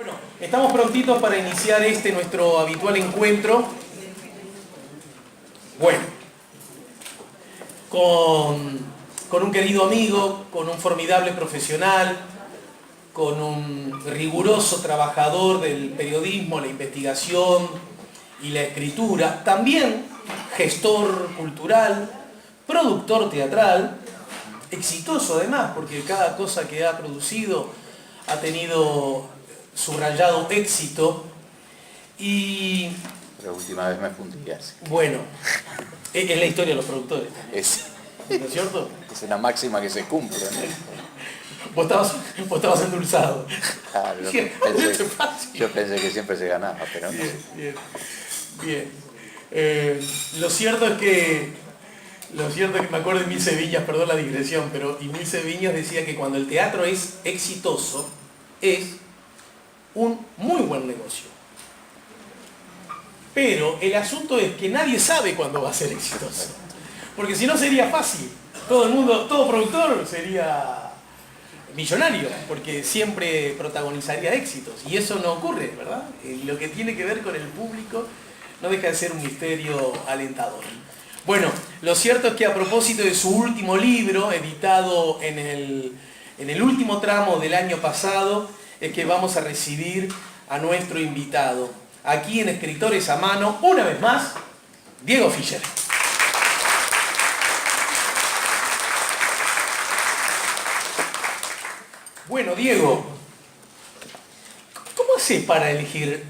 Bueno, estamos prontitos para iniciar nuestro habitual encuentro. Bueno, con un querido amigo, con un formidable profesional, con un riguroso trabajador del periodismo, la investigación y la escritura, también gestor cultural, productor teatral, exitoso además, porque cada cosa que ha producido ha tenido subrayado éxito. Y la última vez me fundí así. Bueno, es la historia de los productores, ¿no es cierto? Es una máxima que se cumple, ¿no? Vos estabas endulzado. Claro, yo pensé que siempre se ganaba, pero no. Bien. Lo cierto es que me acuerdo de Emilce Viñas, perdón la digresión, pero Emilce Viñas decía que cuando el teatro es exitoso, es un muy buen negocio. Pero el asunto es que nadie sabe cuándo va a ser exitoso. Porque si no sería fácil. Todo productor sería millonario, porque siempre protagonizaría éxitos. Y eso no ocurre, ¿verdad? Lo que tiene que ver con el público no deja de ser un misterio alentador. Bueno, lo cierto es que a propósito de su último libro, editado en el último tramo del año pasado, es que vamos a recibir a nuestro invitado. Aquí en Escritores a Mano, una vez más, Diego Fischer. Bueno, Diego, ¿cómo haces para elegir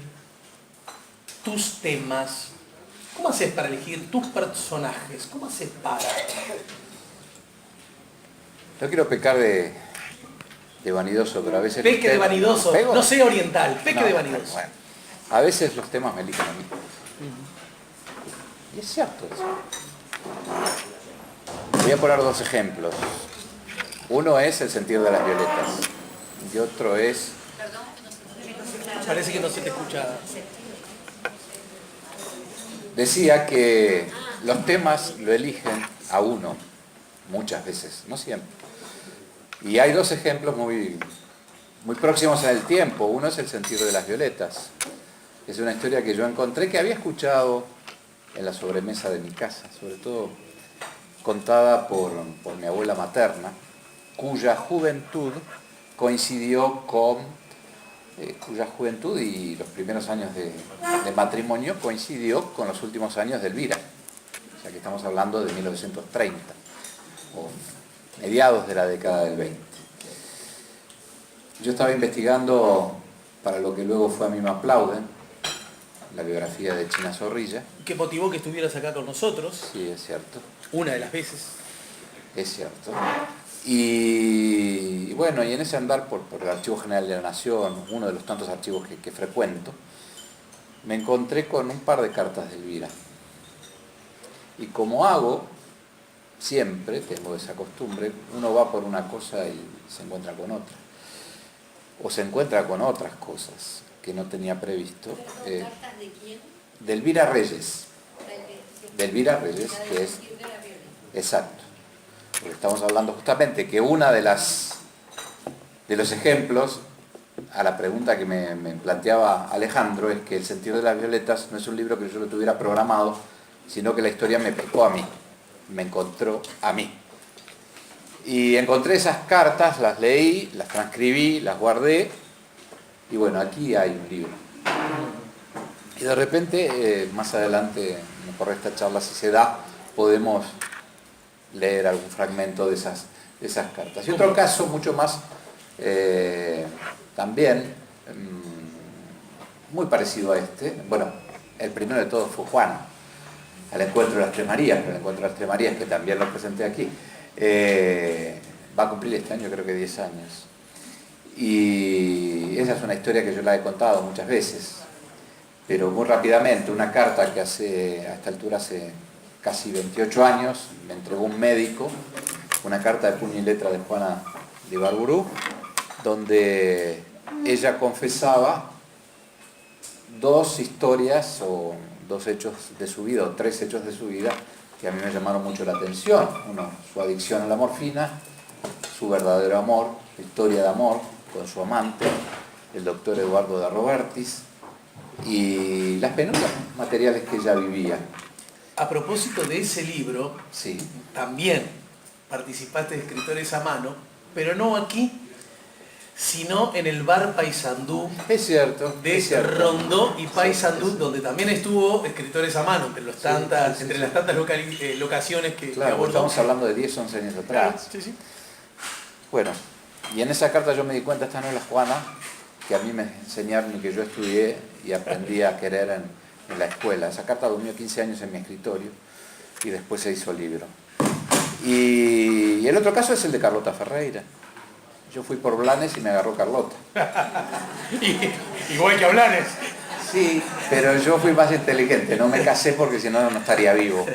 tus temas? ¿Cómo haces para elegir tus personajes? ¿Cómo haces para...? No quiero pecar de vanidoso, pero a veces... Peque de vanidoso, no sé oriental, peque de vanidoso. Bueno, a veces los temas me eligen a mí. Y es cierto eso. Voy a poner dos ejemplos. Uno es El sentido de las violetas. Y otro es... Parece que no se te escucha. Decía que los temas lo eligen a uno, muchas veces, no siempre. Y hay dos ejemplos muy próximos en el tiempo. Uno es El sentido de las violetas. Es una historia que yo encontré, que había escuchado en la sobremesa de mi casa, sobre todo contada por mi abuela materna, cuya juventud y los primeros años de matrimonio coincidió con los últimos años de Elvira. O sea que estamos hablando de 1930, o mediados de la década del 20. Yo estaba investigando para lo que luego fue A mí me aplauden, la biografía de China Zorrilla. ¿Qué motivó que estuvieras acá con nosotros? Sí, es cierto. Una de las veces. Es cierto. Y bueno, y en ese andar por el Archivo General de la Nación, uno de los tantos archivos que frecuento, me encontré con un par de cartas de Elvira. Y como hago, siempre tengo esa costumbre, uno va por una cosa y se encuentra con otra. O se encuentra con otras cosas que no tenía previsto. ¿Cartas de quién? De Elvira Reyes. De Elvira Reyes, que es... Exacto. Porque estamos hablando justamente que una de los ejemplos a la pregunta que me planteaba Alejandro es que El sentido de las violetas no es un libro que yo lo tuviera programado, sino que la historia me pescó a mí, me encontró a mí. Y encontré esas cartas, las leí, las transcribí, las guardé, y bueno, aquí hay un libro. Y de repente, más adelante, por esta charla, si se da, podemos leer algún fragmento de esas cartas. Y otro caso mucho más, también, muy parecido a este, bueno, el primero de todos fue Juan, al encuentro de las Tres Marías, pero el encuentro de las Tres Marías, que también lo presenté aquí, va a cumplir este año creo que 10 años. Y esa es una historia que yo la he contado muchas veces, pero muy rápidamente, una carta que a esta altura hace casi 28 años, me entregó un médico, una carta de puño y letra de Juana de Ibarburu, donde ella confesaba dos historias o dos hechos de su vida, o tres hechos de su vida, que a mí me llamaron mucho la atención. Uno, su adicción a la morfina, su verdadero amor, la historia de amor con su amante, el doctor Eduardo de Robertis, y las penumbras materiales que ella vivía. A propósito de ese libro, Sí. también participaste de Escritores a Mano, pero no aquí, sino en el bar Paysandú Es cierto. de es cierto. Rondó y Paysandú, Sí. donde también estuvo Escritores a Mano, entre, Sí, entre sí. las tantas locaciones que Claro, abordó. estamos hablando de 10, 11 años atrás. Sí, sí. Bueno, y en esa carta yo me di cuenta, esta no es la Juana, que a mí me enseñaron y que yo estudié y aprendí a querer en la escuela. Esa carta durmió 15 años en mi escritorio y después se hizo libro. Y el otro caso es el de Carlota Ferreira. Yo fui por Blanes y me agarró Carlota. Igual que a Blanes. Sí, pero yo fui más inteligente, no me casé porque si no, no estaría vivo.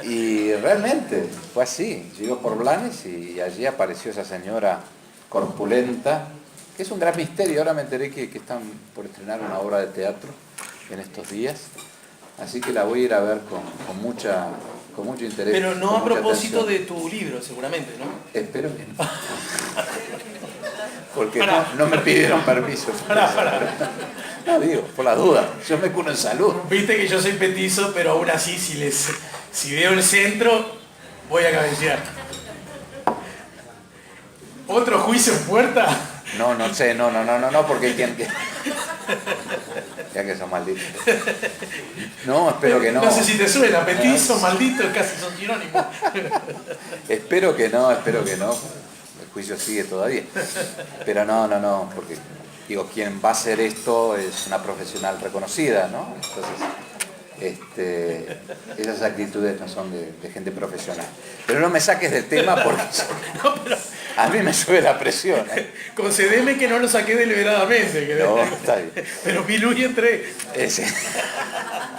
Y realmente fue así, llegó por Blanes y allí apareció esa señora corpulenta, que es un gran misterio. Ahora me enteré que están por estrenar una obra de teatro en estos días, así que la voy a ir a ver con mucho interés. Pero no con a mucha propósito atención. de tu libro, seguramente, ¿no? Espero que no. Porque no me pidieron permiso. No, digo, por la duda, yo me curo en salud. Viste que yo soy petizo, pero aún así si veo el centro, voy a cabecear. ¿Otro juicio en puerta? No sé, no, porque hay quien que... Ya que son malditos. No, espero que no. No sé si te suena, petizo, maldito, casi son sinónimos. Espero que no. El juicio sigue todavía. Pero no, porque digo, quien va a hacer esto es una profesional reconocida, ¿no? Entonces, esas actitudes no son de gente profesional. Pero no me saques del tema porque No, pero a mí me sube la presión, ¿eh? concedeme que no lo saqué deliberadamente. No, está bien. Pero mi luz y entré.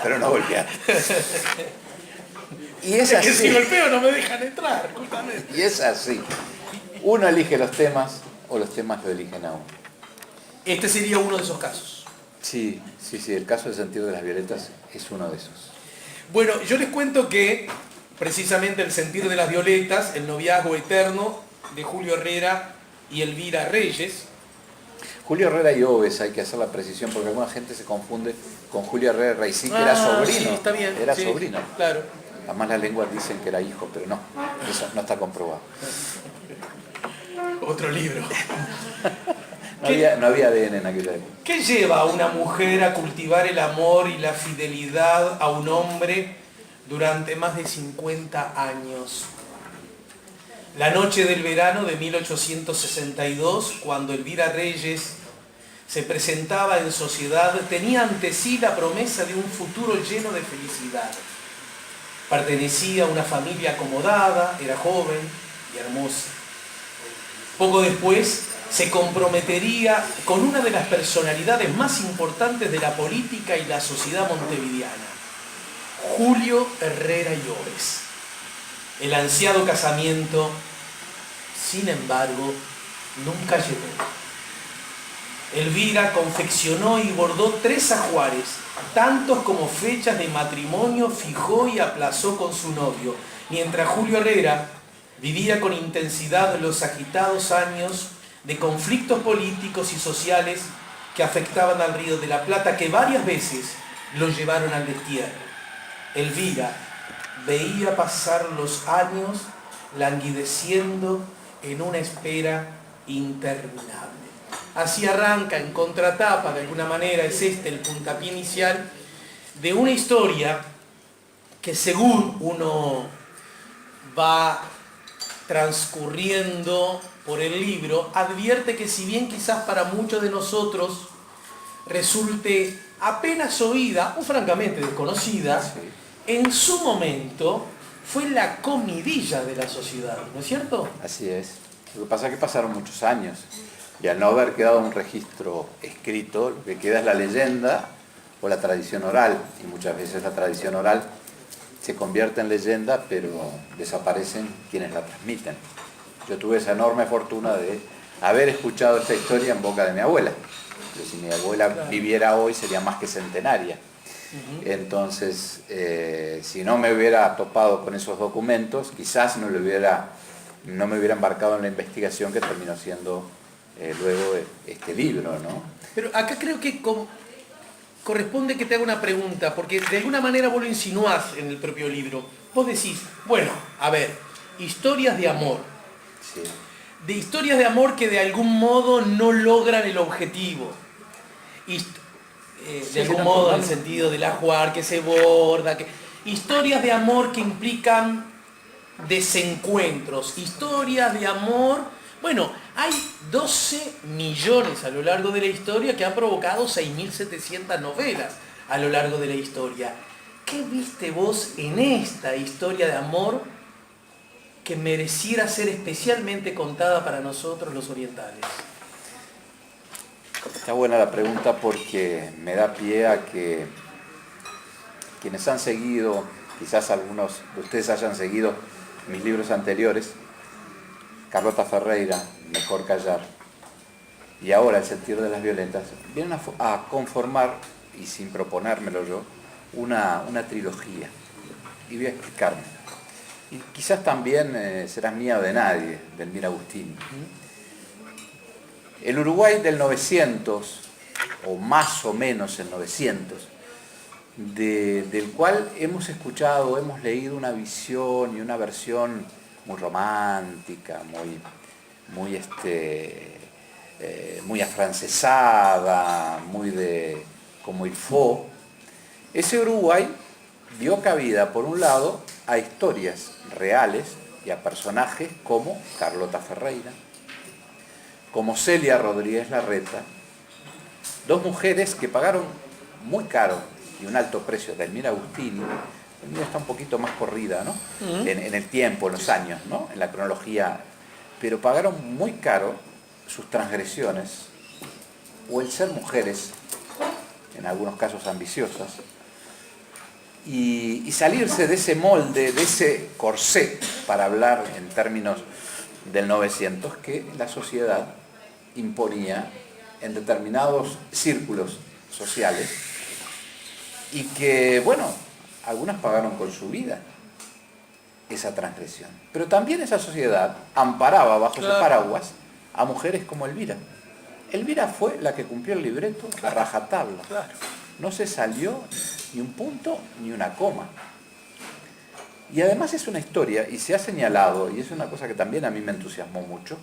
Pero no golpear. Y es Es que si así. golpeo no me dejan entrar, justamente. Y es así. Uno elige los temas o los temas lo eligen a uno. Este sería uno de esos casos. Sí, el caso del sentido de las violetas es uno de esos. Bueno, yo les cuento que precisamente El sentir de las violetas, el noviazgo eterno de Julio Herrera y Elvira Reyes. Julio Herrera y Oves, hay que hacer la precisión porque alguna gente se confunde con Julio Herrera Reisí, que era sobrino. Sí, está bien. Era sí, sobrino. Claro. Además las lenguas dicen que era hijo, pero no, eso no está comprobado. Otro libro. No había ADN en aquella época. ¿Qué lleva a una mujer a cultivar el amor y la fidelidad a un hombre durante más de 50 años? La noche del verano de 1862, cuando Elvira Reyes se presentaba en sociedad, tenía ante sí la promesa de un futuro lleno de felicidad. Pertenecía a una familia acomodada, era joven y hermosa. Poco después se comprometería con una de las personalidades más importantes de la política y la sociedad montevideana, Julio Herrera y Oves. El ansiado casamiento, sin embargo, nunca llegó. Elvira confeccionó y bordó 3 ajuares, tantos como fechas de matrimonio fijó y aplazó con su novio, mientras Julio Herrera vivía con intensidad los agitados años de conflictos políticos y sociales que afectaban al Río de la Plata, que varias veces lo llevaron al destierro. Elvira veía pasar los años languideciendo en una espera interminable. Así arranca en contratapa, de alguna manera es este el puntapié inicial de una historia que, según uno va transcurriendo por el libro, advierte que si bien quizás para muchos de nosotros resulte apenas oída o francamente desconocida, en su momento fue la comidilla de la sociedad, ¿no es cierto? Así es. Lo que pasa es que pasaron muchos años y al no haber quedado un registro escrito, lo que queda es la leyenda o la tradición oral, y muchas veces la tradición oral se convierte en leyenda, pero desaparecen quienes la transmiten. Yo tuve esa enorme fortuna de haber escuchado esta historia en boca de mi abuela. Pero si mi abuela viviera hoy sería más que centenaria. Entonces, si no me hubiera topado con esos documentos, quizás no le hubiera no me hubiera embarcado en la investigación que terminó siendo luego este libro, ¿no? Pero acá creo que corresponde que te haga una pregunta, porque de alguna manera vos lo insinuás en el propio libro. Vos decís, bueno, a ver, historias de amor. Sí. De historias de amor que de algún modo no logran el objetivo. De algún modo, en el sentido del ajuar que se borda. Historias de amor que implican desencuentros. Historias de amor. Bueno, hay 12 millones a lo largo de la historia que han provocado 6.700 novelas a lo largo de la historia. ¿Qué viste vos en esta historia de amor que mereciera ser especialmente contada para nosotros los orientales? Está buena la pregunta porque me da pie a que quienes han seguido, quizás algunos de ustedes hayan seguido mis libros anteriores, Carlota Ferreira, Mejor Callar, y ahora El sentir de las violentas, vienen a conformar, y sin proponérmelo yo, una trilogía. Y voy a explicarme. Y quizás también será mía o de nadie, de Elmira Agustini. El Uruguay del 900, o más o menos el 900, del cual hemos escuchado, hemos leído una visión y una versión muy romántica, muy afrancesada, como il faut. Ese Uruguay dio cabida, por un lado, a historias reales y a personajes como Carlota Ferreira, como Celia Rodríguez Larreta, dos mujeres que pagaron muy caro y un alto precio de Elmira Agustini. Elmira está un poquito más corrida, ¿no? En el tiempo, en los años, ¿no? En la cronología, pero pagaron muy caro sus transgresiones o el ser mujeres, en algunos casos ambiciosas, y salirse de ese molde, de ese corsé, para hablar en términos del 900, que la sociedad imponía en determinados círculos sociales y que, bueno, algunas pagaron con su vida esa transgresión. Pero también esa sociedad amparaba bajo ese paraguas a mujeres como Elvira. Elvira fue la que cumplió el libreto a rajatabla. No se salió ni un punto ni una coma. Y además es una historia, y se ha señalado, y es una cosa que también a mí me entusiasmó mucho,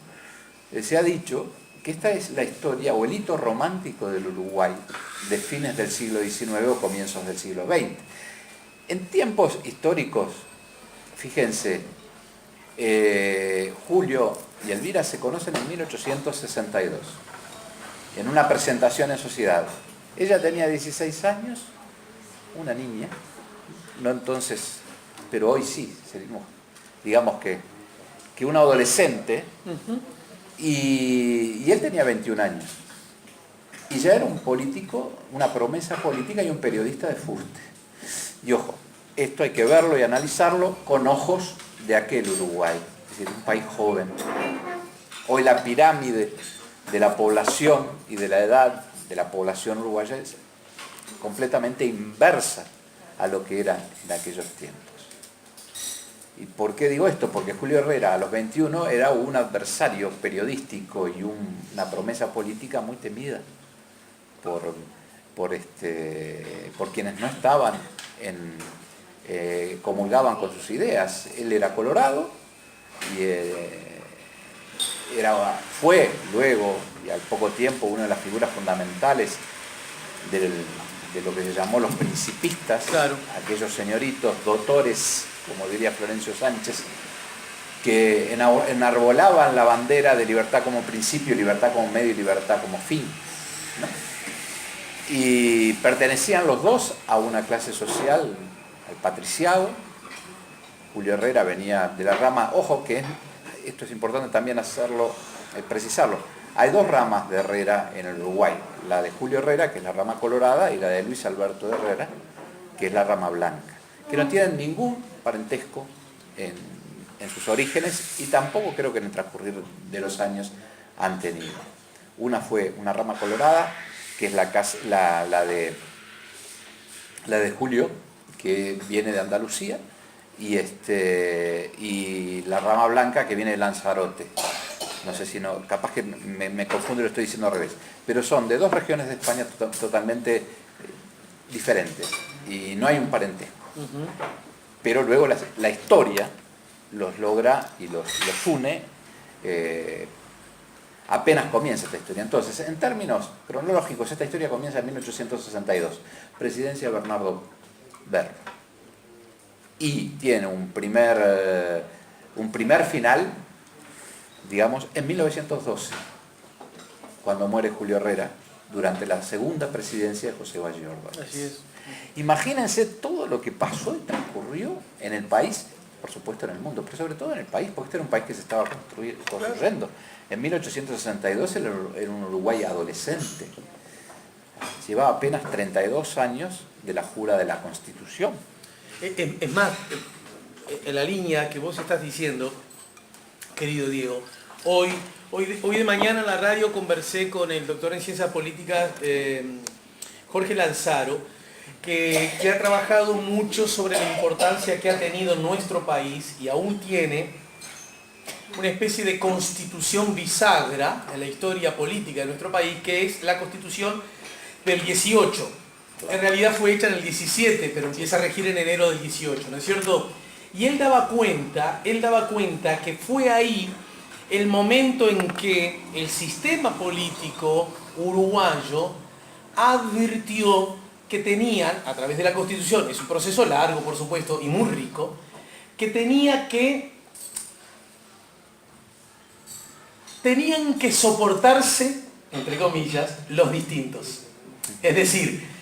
se ha dicho que esta es la historia o el hito romántico del Uruguay de fines del siglo XIX o comienzos del siglo XX. En tiempos históricos, fíjense, Julio y Elvira se conocen en 1862, en una presentación en sociedad. Ella tenía 16 años, una niña, no entonces, pero hoy sí, digamos que un adolescente, y él tenía 21 años. Y ya era un político, una promesa política y un periodista de fuste. Y ojo, esto hay que verlo y analizarlo con ojos de aquel Uruguay, es decir, un país joven. Hoy la pirámide de la población y de la edad de la población uruguaya es completamente inversa a lo que era en aquellos tiempos. ¿Y por qué digo esto? Porque Julio Herrera a los 21 era un adversario periodístico y una promesa política muy temida por quienes no estaban comulgaban con sus ideas. Él era colorado y fue luego y al poco tiempo una de las figuras fundamentales de lo que se llamó los principistas, aquellos señoritos doctores, como diría Florencio Sánchez, que enarbolaban la bandera de libertad como principio, libertad como medio y libertad como fin, ¿no? Y pertenecían los dos a una clase social, al patriciado. Julio Herrera venía de la rama, ojo que esto es importante también precisarlo, hay dos ramas de Herrera en el Uruguay, la de Julio Herrera, que es la rama colorada, y la de Luis Alberto de Herrera, que es la rama blanca, que no tienen ningún parentesco en sus orígenes y tampoco creo que en el transcurrir de los años han tenido. Una fue una rama colorada, que es la de Julio, que viene de Andalucía, y la rama blanca que viene de Lanzarote. No sé si no, capaz que me confundo y lo estoy diciendo al revés. Pero son de dos regiones de España totalmente diferentes. Y no hay un parentesco. Pero luego la historia los logra y los une. Apenas comienza esta historia. Entonces, en términos cronológicos, esta historia comienza en 1862. Presidencia de Bernardo Ver. Y tiene un primer final, digamos, en 1912, cuando muere Julio Herrera, durante la segunda presidencia de José Valle Ordóñez. Así es. Imagínense todo lo que pasó y transcurrió en el país, por supuesto en el mundo, pero sobre todo en el país, porque este era un país que se estaba construyendo. En 1862 era un Uruguay adolescente. Llevaba apenas 32 años de la jura de la Constitución. Es más, en la línea que vos estás diciendo, querido Diego, hoy de mañana en la radio conversé con el doctor en Ciencias Políticas, Jorge Lanzaro, que ha trabajado mucho sobre la importancia que ha tenido nuestro país y aún tiene una especie de constitución bisagra en la historia política de nuestro país, que es la Constitución del 18. En realidad fue hecha en el 17, pero empieza a regir en enero del 18, ¿no es cierto? Y él daba cuenta que fue ahí el momento en que el sistema político uruguayo advirtió que tenían, a través de la Constitución, es un proceso largo, por supuesto, y muy rico, que tenían que soportarse, entre comillas, los distintos. Es decir,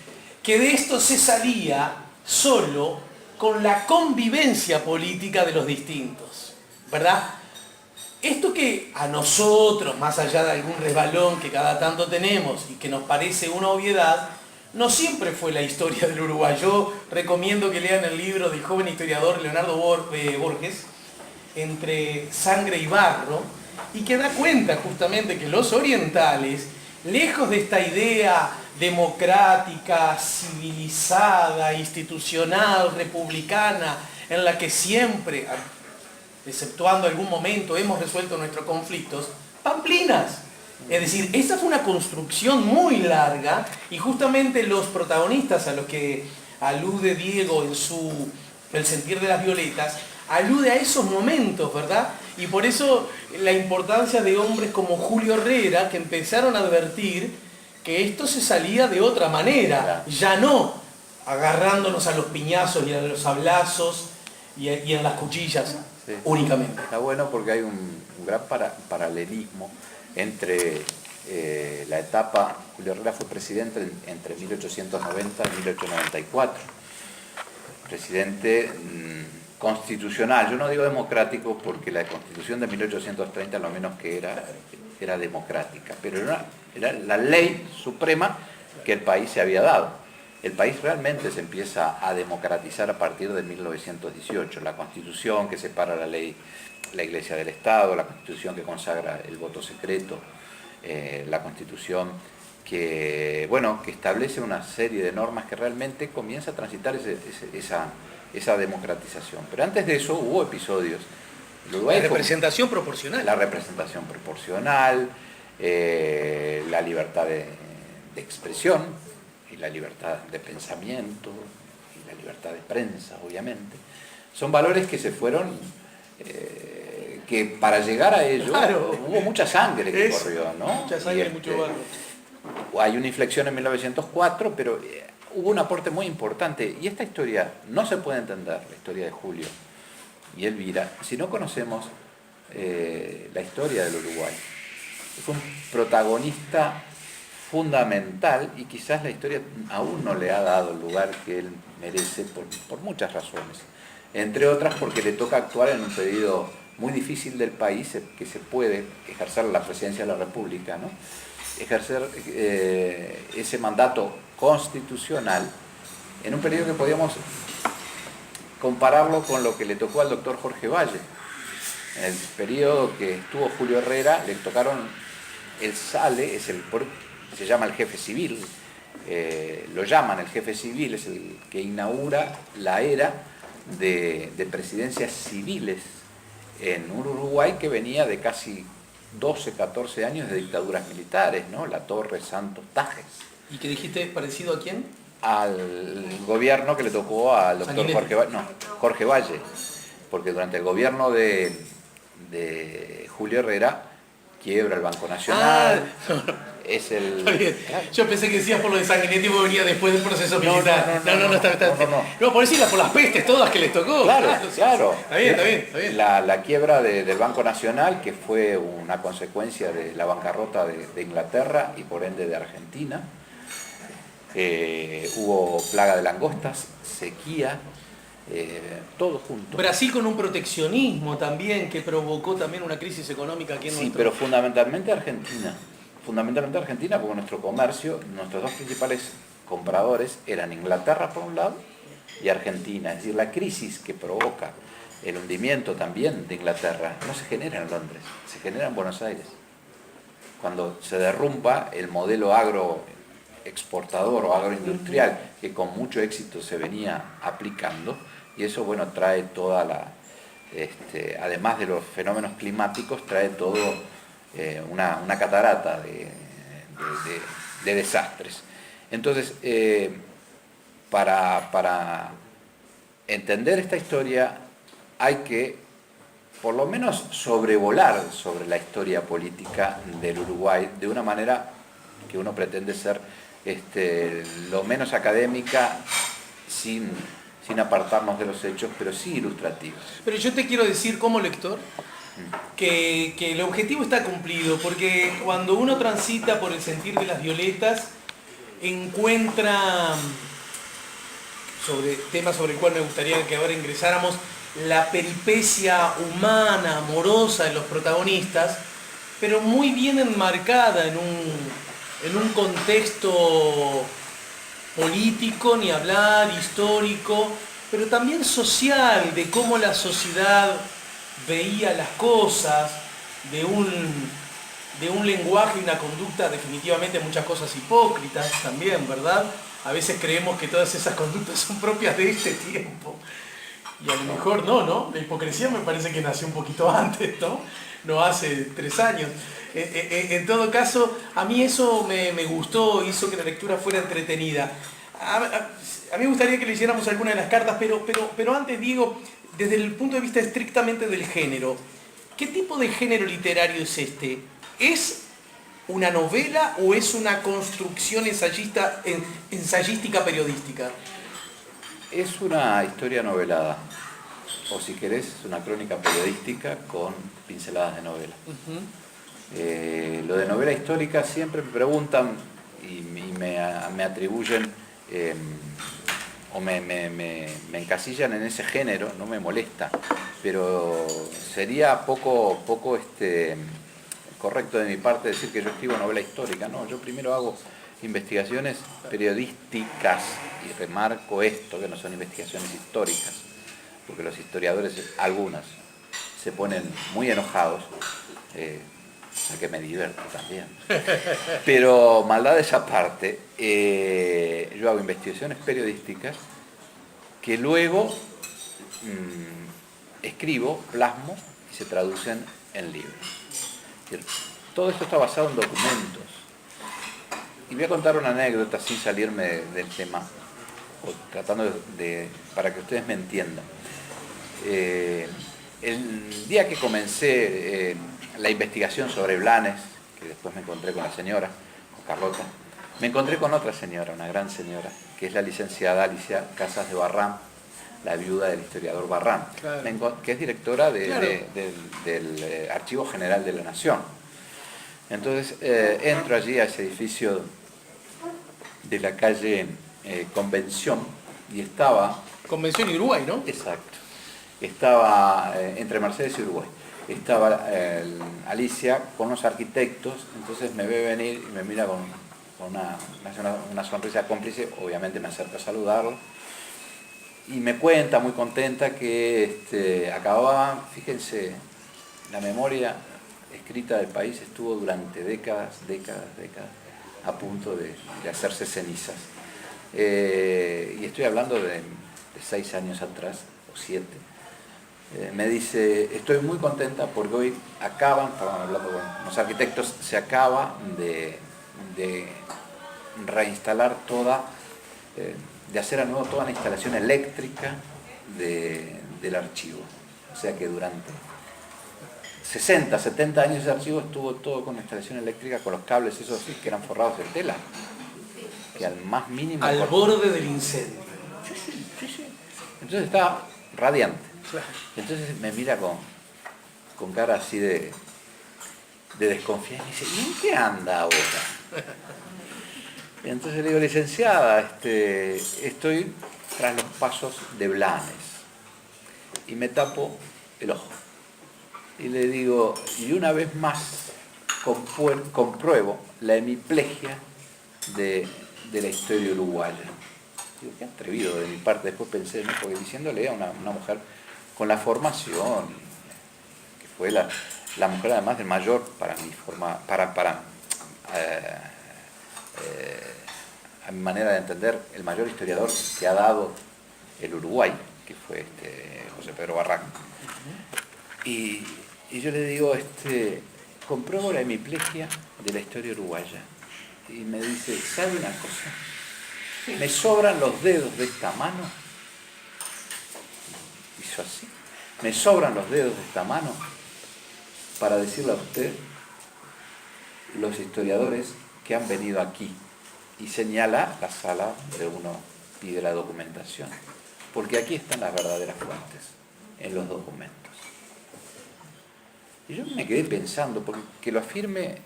que de esto se salía solo con la convivencia política de los distintos, ¿verdad? Esto que a nosotros, más allá de algún resbalón que cada tanto tenemos y que nos parece una obviedad, no siempre fue la historia del Uruguay. Yo recomiendo que lean el libro del joven historiador Leonardo Borges, Entre Sangre y Barro, y que da cuenta justamente que los orientales, lejos de esta idea democrática, civilizada, institucional, republicana, en la que siempre, exceptuando algún momento, hemos resuelto nuestros conflictos, pamplinas. Es decir, esta fue una construcción muy larga y justamente los protagonistas a los que alude Diego en El sentir de las violetas, alude a esos momentos, ¿verdad? Y por eso la importancia de hombres como Julio Herrera, que empezaron a advertir que esto se salía de otra manera, ya no agarrándonos a los piñazos y a los sablazos y en las cuchillas únicamente. Está bueno porque hay un gran paralelismo entre la etapa, Julio Herrera fue presidente entre 1890 y 1894, presidente constitucional, yo no digo democrático porque la Constitución de 1830 lo menos que era democrática, pero era la ley suprema que el país se había dado. El país realmente se empieza a democratizar a partir de 1918, la Constitución que separa la Iglesia del Estado, la Constitución que consagra el voto secreto, la Constitución que establece una serie de normas que realmente comienza a transitar esa democratización. Pero antes de eso hubo episodios. La representación proporcional. La representación proporcional, la libertad de expresión y la libertad de pensamiento y la libertad de prensa, obviamente. Son valores que se fueron, que para llegar a ello hubo mucha sangre que corrió, ¿no? Mucha sangre y mucho barro. Hay una inflexión en 1904, pero hubo un aporte muy importante. Y esta historia no se puede entender, la historia de Julio y Elvira, si no conocemos la historia del Uruguay. Fue un protagonista fundamental y quizás la historia aún no le ha dado el lugar que él merece por muchas razones. Entre otras porque le toca actuar en un periodo muy difícil del país, que se puede ejercer la presidencia de la República, ¿no? Ejercer ese mandato constitucional en un periodo que podíamos compararlo con lo que le tocó al doctor Jorge Valle. En el periodo que estuvo Julio Herrera, le tocaron, él sale, se llama el jefe civil, lo llaman el jefe civil, es el que inaugura la era de presidencias civiles en un Uruguay que venía de casi 12, 14 años de dictaduras militares, ¿no? La Torre, Santos, Tajes. ¿Y qué dijiste? ¿Parecido a quién? Al gobierno que le tocó al doctor Jorge Valle, porque durante el gobierno de Julio Herrera quiebra el Banco Nacional. Es el... Está bien. Yo pensé que decías por lo de Sanguinetti porque venía después del proceso militar. No, por decirla, por las pestes todas que les tocó. Claro. Está bien. La quiebra del Banco Nacional, que fue una consecuencia de la bancarrota de Inglaterra y por ende de Argentina. Hubo plaga de langostas, sequía, todo junto. Brasil con un proteccionismo también que provocó también una crisis económica aquí en Sí, pero fundamentalmente Argentina. Fundamentalmente Argentina, porque nuestro comercio, nuestros dos principales compradores eran Inglaterra por un lado y Argentina. Es decir, la crisis que provoca el hundimiento también de Inglaterra no se genera en Londres, se genera en Buenos Aires. Cuando se derrumba el modelo agroexportador o agroindustrial que con mucho éxito se venía aplicando, y eso, bueno, trae toda además de los fenómenos climáticos, trae todo una catarata de desastres. Entonces, para entender esta historia hay que por lo menos sobrevolar sobre la historia política del Uruguay de una manera que uno pretende ser lo menos académica, sin apartarnos de los hechos, pero sí ilustrativos. Pero yo te quiero decir como lector que el objetivo está cumplido, porque cuando uno transita por el sentir de las violetas, encuentra, tema sobre el cual me gustaría que ahora ingresáramos, la peripecia humana, amorosa de los protagonistas, pero muy bien enmarcada en un contexto político, ni hablar, histórico, pero también social, de cómo la sociedad veía las cosas, de un lenguaje y una conducta definitivamente muchas cosas hipócritas también, ¿verdad? A veces creemos que todas esas conductas son propias de este tiempo. Y a lo mejor no. La hipocresía me parece que nació un poquito antes, no hace 3 años. En todo caso, a mí eso me gustó, hizo que la lectura fuera entretenida. A mí me gustaría que leyéramos alguna de las cartas, pero antes, Diego, desde el punto de vista estrictamente del género, ¿qué tipo de género literario es este? ¿Es una novela o es una construcción ensayística periodística? Es una historia novelada, o si querés, es una crónica periodística con pinceladas de novela. Lo de novela histórica siempre me preguntan y me atribuyen o me encasillan en ese género, no me molesta, pero sería poco correcto de mi parte decir que yo escribo novela histórica. No, yo primero hago investigaciones periodísticas y remarco esto, que no son investigaciones históricas, porque los historiadores, algunas, se ponen muy enojados, o sea que me divierto también. Pero maldades aparte, yo hago investigaciones periodísticas que luego escribo, plasmo y se traducen en libros. Todo esto está basado en documentos. Y voy a contar una anécdota sin salirme del tema, o tratando para que ustedes me entiendan. El día que comencé la investigación sobre Blanes, que después me encontré con la señora, con Carlota, me encontré con otra señora, una gran señora, que es la licenciada Alicia Casas de Barrán, la viuda del historiador Barrán, claro, que es directora del Archivo General de la Nación. Entonces entro allí a ese edificio de la calle Convención y estaba... Convención y Uruguay, ¿no? Exacto. Estaba entre Mercedes y Uruguay. Estaba Alicia con unos arquitectos, entonces me ve venir y me mira con una sonrisa cómplice, obviamente me acerco a saludarlo. Y me cuenta, muy contenta, que acababa, fíjense, la memoria escrita del país estuvo durante décadas, a punto de hacerse cenizas. Y estoy hablando de 6 años atrás, o 7, me dice, estoy muy contenta porque hoy estaban hablando con los arquitectos, se acaba de reinstalar de hacer a nuevo toda la instalación eléctrica del archivo. O sea que durante 60, 70 años de archivo estuvo todo con instalación eléctrica, con los cables esos sí, que eran forrados de tela, que al más mínimo... Al borde del incendio. Sí. Entonces estaba radiante. Entonces me mira con cara así de desconfianza y me dice, ¿y en qué anda ahora? Y entonces le digo, licenciada, estoy tras los pasos de Blanes. Y me tapo el ojo. Y le digo, y una vez más compruebo la hemiplegia de la historia uruguaya. Digo, qué atrevido de mi parte. Después pensé, ¿no? Porque diciéndole a una mujer con la formación, que fue la mujer además del mayor, para mi forma, a mi manera de entender, el mayor historiador que ha dado el Uruguay, que fue José Pedro Barranco. Y yo le digo, compruebo la hemiplegia de la historia uruguaya. Y me dice, ¿sabe una cosa? Me sobran los dedos de esta mano. Hizo así. Me sobran los dedos de esta mano para decirle a usted los historiadores que han venido aquí. Y señala la sala de uno pide la documentación. Porque aquí están las verdaderas fuentes, en los documentos. Y yo me quedé pensando, porque que lo afirme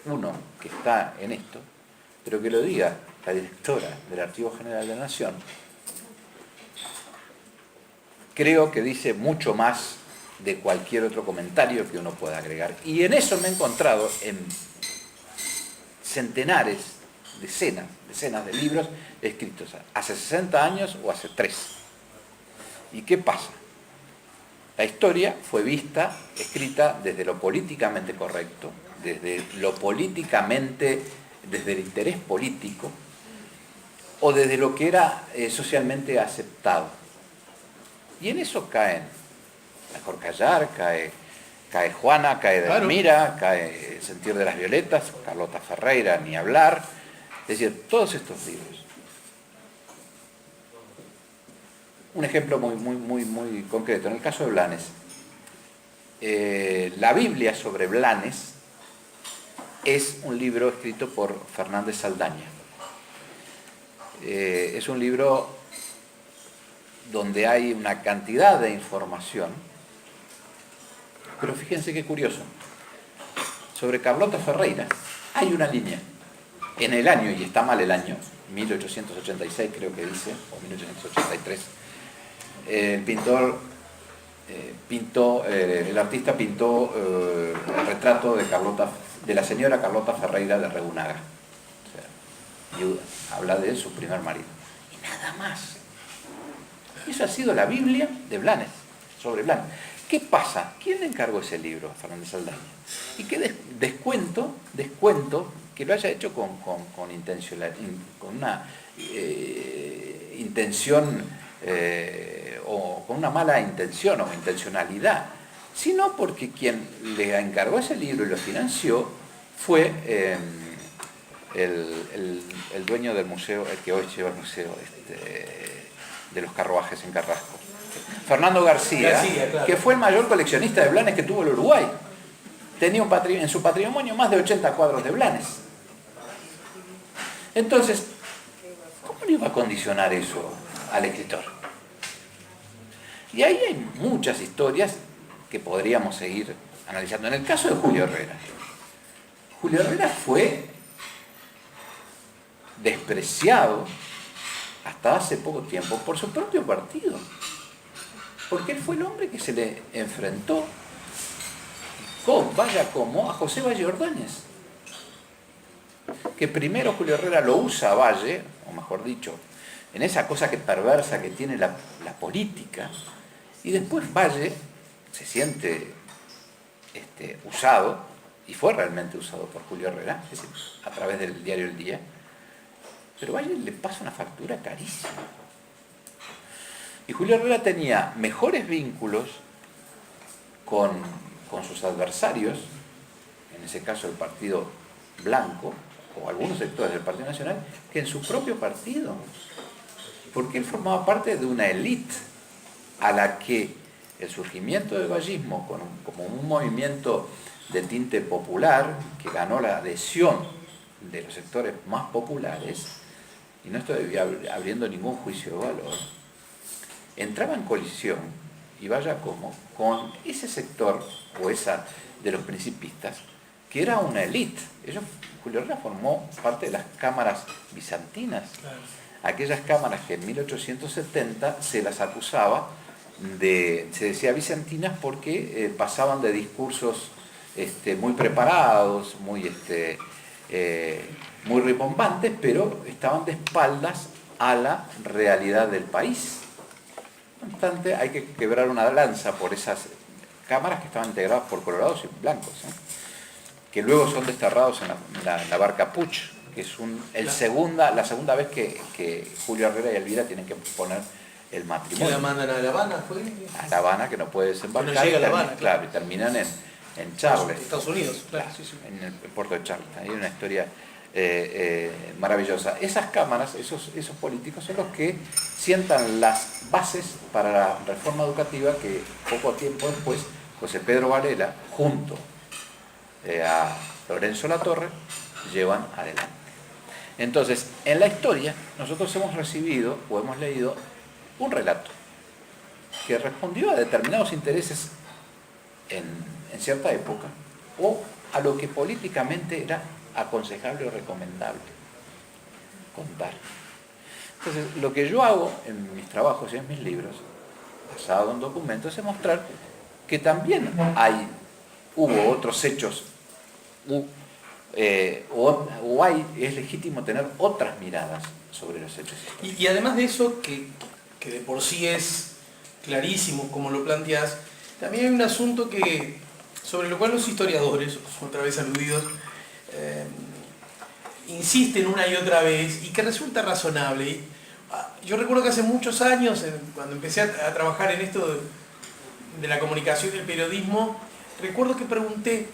uno que está en esto, pero que lo diga la directora del Archivo General de la Nación, creo que dice mucho más de cualquier otro comentario que uno pueda agregar. Y en eso me he encontrado en centenares, decenas de libros escritos hace 60 años o hace 3. ¿Y qué pasa? La historia fue vista, escrita desde lo políticamente correcto, desde el interés político, o desde lo que era socialmente aceptado. Y en eso caen Mejor Callar, cae Juana, cae Delmira, cae El Sentir de las Violetas, Carlota Ferreira, ni hablar. Es decir, todos estos libros. Un ejemplo muy concreto. En el caso de Blanes, la Biblia sobre Blanes es un libro escrito por Fernández Saldaña. Es un libro donde hay una cantidad de información, pero fíjense qué curioso. Sobre Carlota Ferreira hay una línea. En el año, y está mal el año, 1886 creo que dice, o 1883, el artista pintó el retrato de la señora Carlota Ferreira de Rebunaga, o sea, viuda, habla de su primer marido, y nada más. Eso ha sido la Biblia de Blanes, sobre Blanes. ¿Qué pasa? ¿Quién le encargó ese libro a Fernández Saldaña? Y qué descuento que lo haya hecho con una intención o con una mala intención o intencionalidad, sino porque quien le encargó ese libro y lo financió fue el dueño del museo, el que hoy lleva el museo de los carruajes en Carrasco, Fernando García, claro, que fue el mayor coleccionista de Blanes que tuvo el Uruguay. Tenía en su patrimonio más de 80 cuadros de Blanes. Entonces, ¿cómo le iba a condicionar eso al escritor? Y ahí hay muchas historias que podríamos seguir analizando. En el caso de Julio Herrera fue despreciado hasta hace poco tiempo por su propio partido, porque él fue el hombre que se le enfrentó como a José Valle Ordóñez, que primero Julio Herrera lo usa a Valle, o mejor dicho, en esa cosa que perversa que tiene la política, y después Valle se siente usado, y fue realmente usado por Julio Herrera, es decir, a través del diario El Día, pero Valle le pasa una factura carísima. Y Julio Herrera tenía mejores vínculos con sus adversarios, en ese caso el Partido Blanco, o algunos sectores del Partido Nacional, que en su propio partido. Porque él formaba parte de una élite a la que el surgimiento del gallismo, como un movimiento de tinte popular, que ganó la adhesión de los sectores más populares, y no estoy abriendo ningún juicio de valor, entraba en colisión, y vaya como, con ese sector, o esa de los principistas, que era una élite. Julio Herrera formó parte de las cámaras bizantinas, claro. Aquellas cámaras que en 1870 se las acusaba se decía bizantinas porque pasaban de discursos muy preparados, muy rimbombantes, pero estaban de espaldas a la realidad del país. No obstante, hay que quebrar una lanza por esas cámaras que estaban integradas por colorados y blancos, que luego son desterrados en la barca Puch, que es la segunda vez que Julio Herrera y Elvira tienen que poner el matrimonio. ¿Que la mandan a La Habana? ¿Fue? A La Habana, que no puede desembarcar. Que no llega a La Habana, claro, y terminan en Charles. Estados Unidos, claro. Sí, sí. En el puerto de Charles. Hay una historia maravillosa. Esas cámaras, esos políticos son los que sientan las bases para la reforma educativa que poco tiempo después José Pedro Varela, junto a Lorenzo Latorre, llevan adelante. Entonces, en la historia, nosotros hemos recibido o hemos leído un relato que respondió a determinados intereses en cierta época, o a lo que políticamente era aconsejable o recomendable contar. Entonces, lo que yo hago en mis trabajos y en mis libros, basado en documentos, es mostrar que también hubo otros hechos, es legítimo tener otras miradas sobre los hechos. Y además de eso, que de por sí es clarísimo, como lo planteás, también hay un asunto sobre lo cual los historiadores, otra vez aludidos, insisten una y otra vez y que resulta razonable. Yo recuerdo que hace muchos años, cuando empecé a trabajar en esto de la comunicación y el periodismo, recuerdo que pregunté,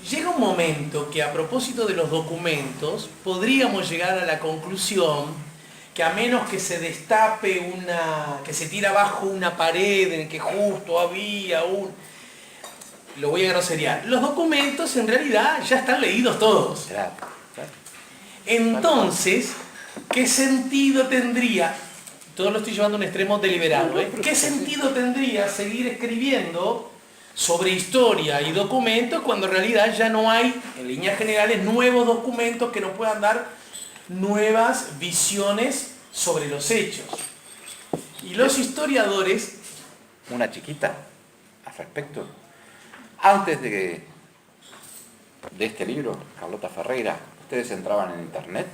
llega un momento que a propósito de los documentos podríamos llegar a la conclusión que a menos que se destape que se tira abajo una pared en que justo había lo voy a groseriar, los documentos en realidad ya están leídos todos. Claro. Entonces, ¿qué sentido tendría, todo lo estoy llevando a un extremo deliberado, ¿qué sentido tendría seguir escribiendo sobre historia y documentos cuando en realidad ya no hay, en líneas generales, nuevos documentos que nos puedan dar nuevas visiones sobre los hechos? Y los historiadores... Una chiquita al respecto. Antes de este libro, Carlota Ferreira, ustedes entraban en internet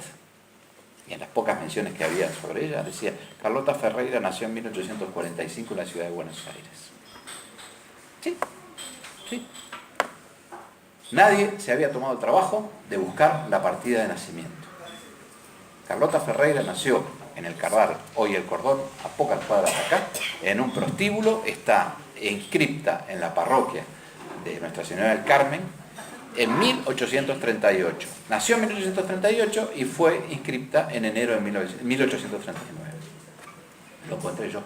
y en las pocas menciones que había sobre ella decía: Carlota Ferreira nació en 1845 en la ciudad de Buenos Aires. Sí. Nadie se había tomado el trabajo de buscar la partida de nacimiento. Carlota Ferreira nació en el Cardal, hoy el Cordón, a pocas cuadras de acá, en un prostíbulo, está inscripta en la parroquia de Nuestra Señora del Carmen en 1838. Nació en 1838 y fue inscripta en enero de 1839. Lo encontré yo.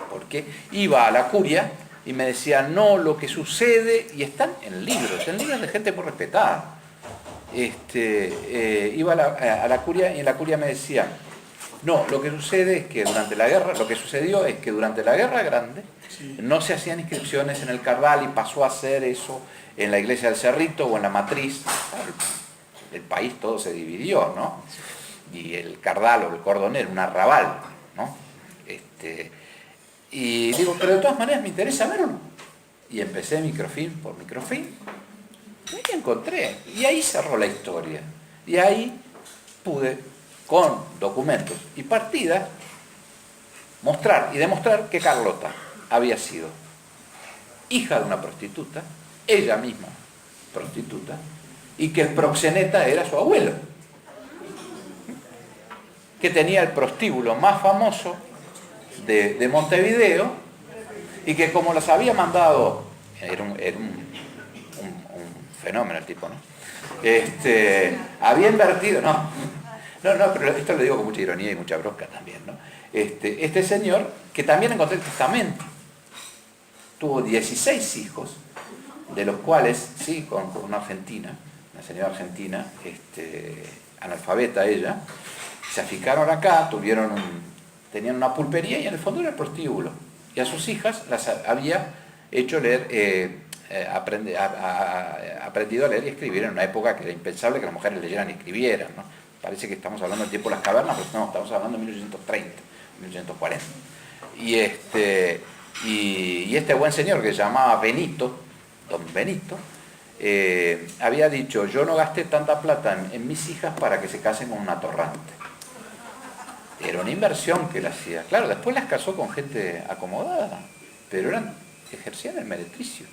Porque iba a la curia y me decía, no, lo que sucede, y en libros de gente muy respetada. Iba a la curia y en la curia me decía, no, lo que sucede es que sucedió es que durante la Guerra Grande no se hacían inscripciones en el Cardal y pasó a hacer eso en la iglesia del Cerrito o en la Matriz. El país todo se dividió, ¿no? Y el Cardal o el Cordón era un arrabal, ¿no? Y digo, pero de todas maneras me interesa verlo. Y empecé microfilm por microfilm. Y ahí encontré. Y ahí cerró la historia. Y ahí pude, con documentos y partidas, mostrar y demostrar que Carlota había sido hija de una prostituta, ella misma prostituta, y que el proxeneta era su abuelo, que tenía el prostíbulo más famoso de Montevideo, y que como los había mandado, era un fenómeno el tipo, ¿no? Había invertido, no, pero esto lo digo con mucha ironía y mucha bronca también, ¿no? Este señor, que también encontré el testamento, tuvo 16 hijos, de los cuales, sí, con una argentina, una señora argentina, analfabeta ella, se afincaron acá, tenían una pulpería y en el fondo era el prostíbulo. Y a sus hijas las había hecho leer, aprendido a leer y escribir en una época que era impensable que las mujeres leyeran y escribieran, ¿no? Parece que estamos hablando del tiempo de las cavernas, pero no, estamos hablando de 1830, 1840. Y este buen señor que se llamaba Benito, don Benito, había dicho: yo no gasté tanta plata en mis hijas para que se casen con una torrante. Era una inversión que él hacía. Claro, después las casó con gente acomodada, pero ejercían el meretricio.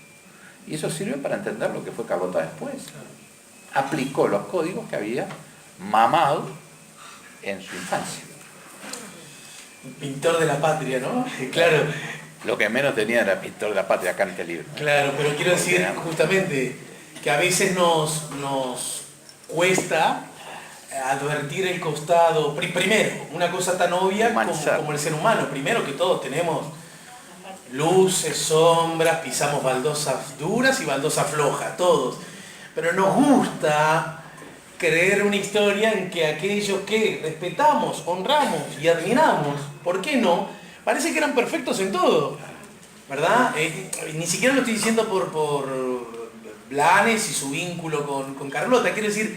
Y eso sirve para entender lo que fue Carlota después. Aplicó los códigos que había mamado en su infancia. Un pintor de la patria, ¿no? Claro. Lo que menos tenía era pintor de la patria acá en este libro. Claro, pero quiero decir justamente que a veces nos cuesta advertir el costado, primero, una cosa tan obvia como el ser humano. Primero que todos tenemos luces, sombras, pisamos baldosas duras y baldosas flojas, todos. Pero nos gusta creer una historia en que aquellos que respetamos, honramos y admiramos, ¿por qué no?, parece que eran perfectos en todo, ¿verdad? Ni siquiera lo estoy diciendo por Blanes y su vínculo con Carlota. Quiero decir,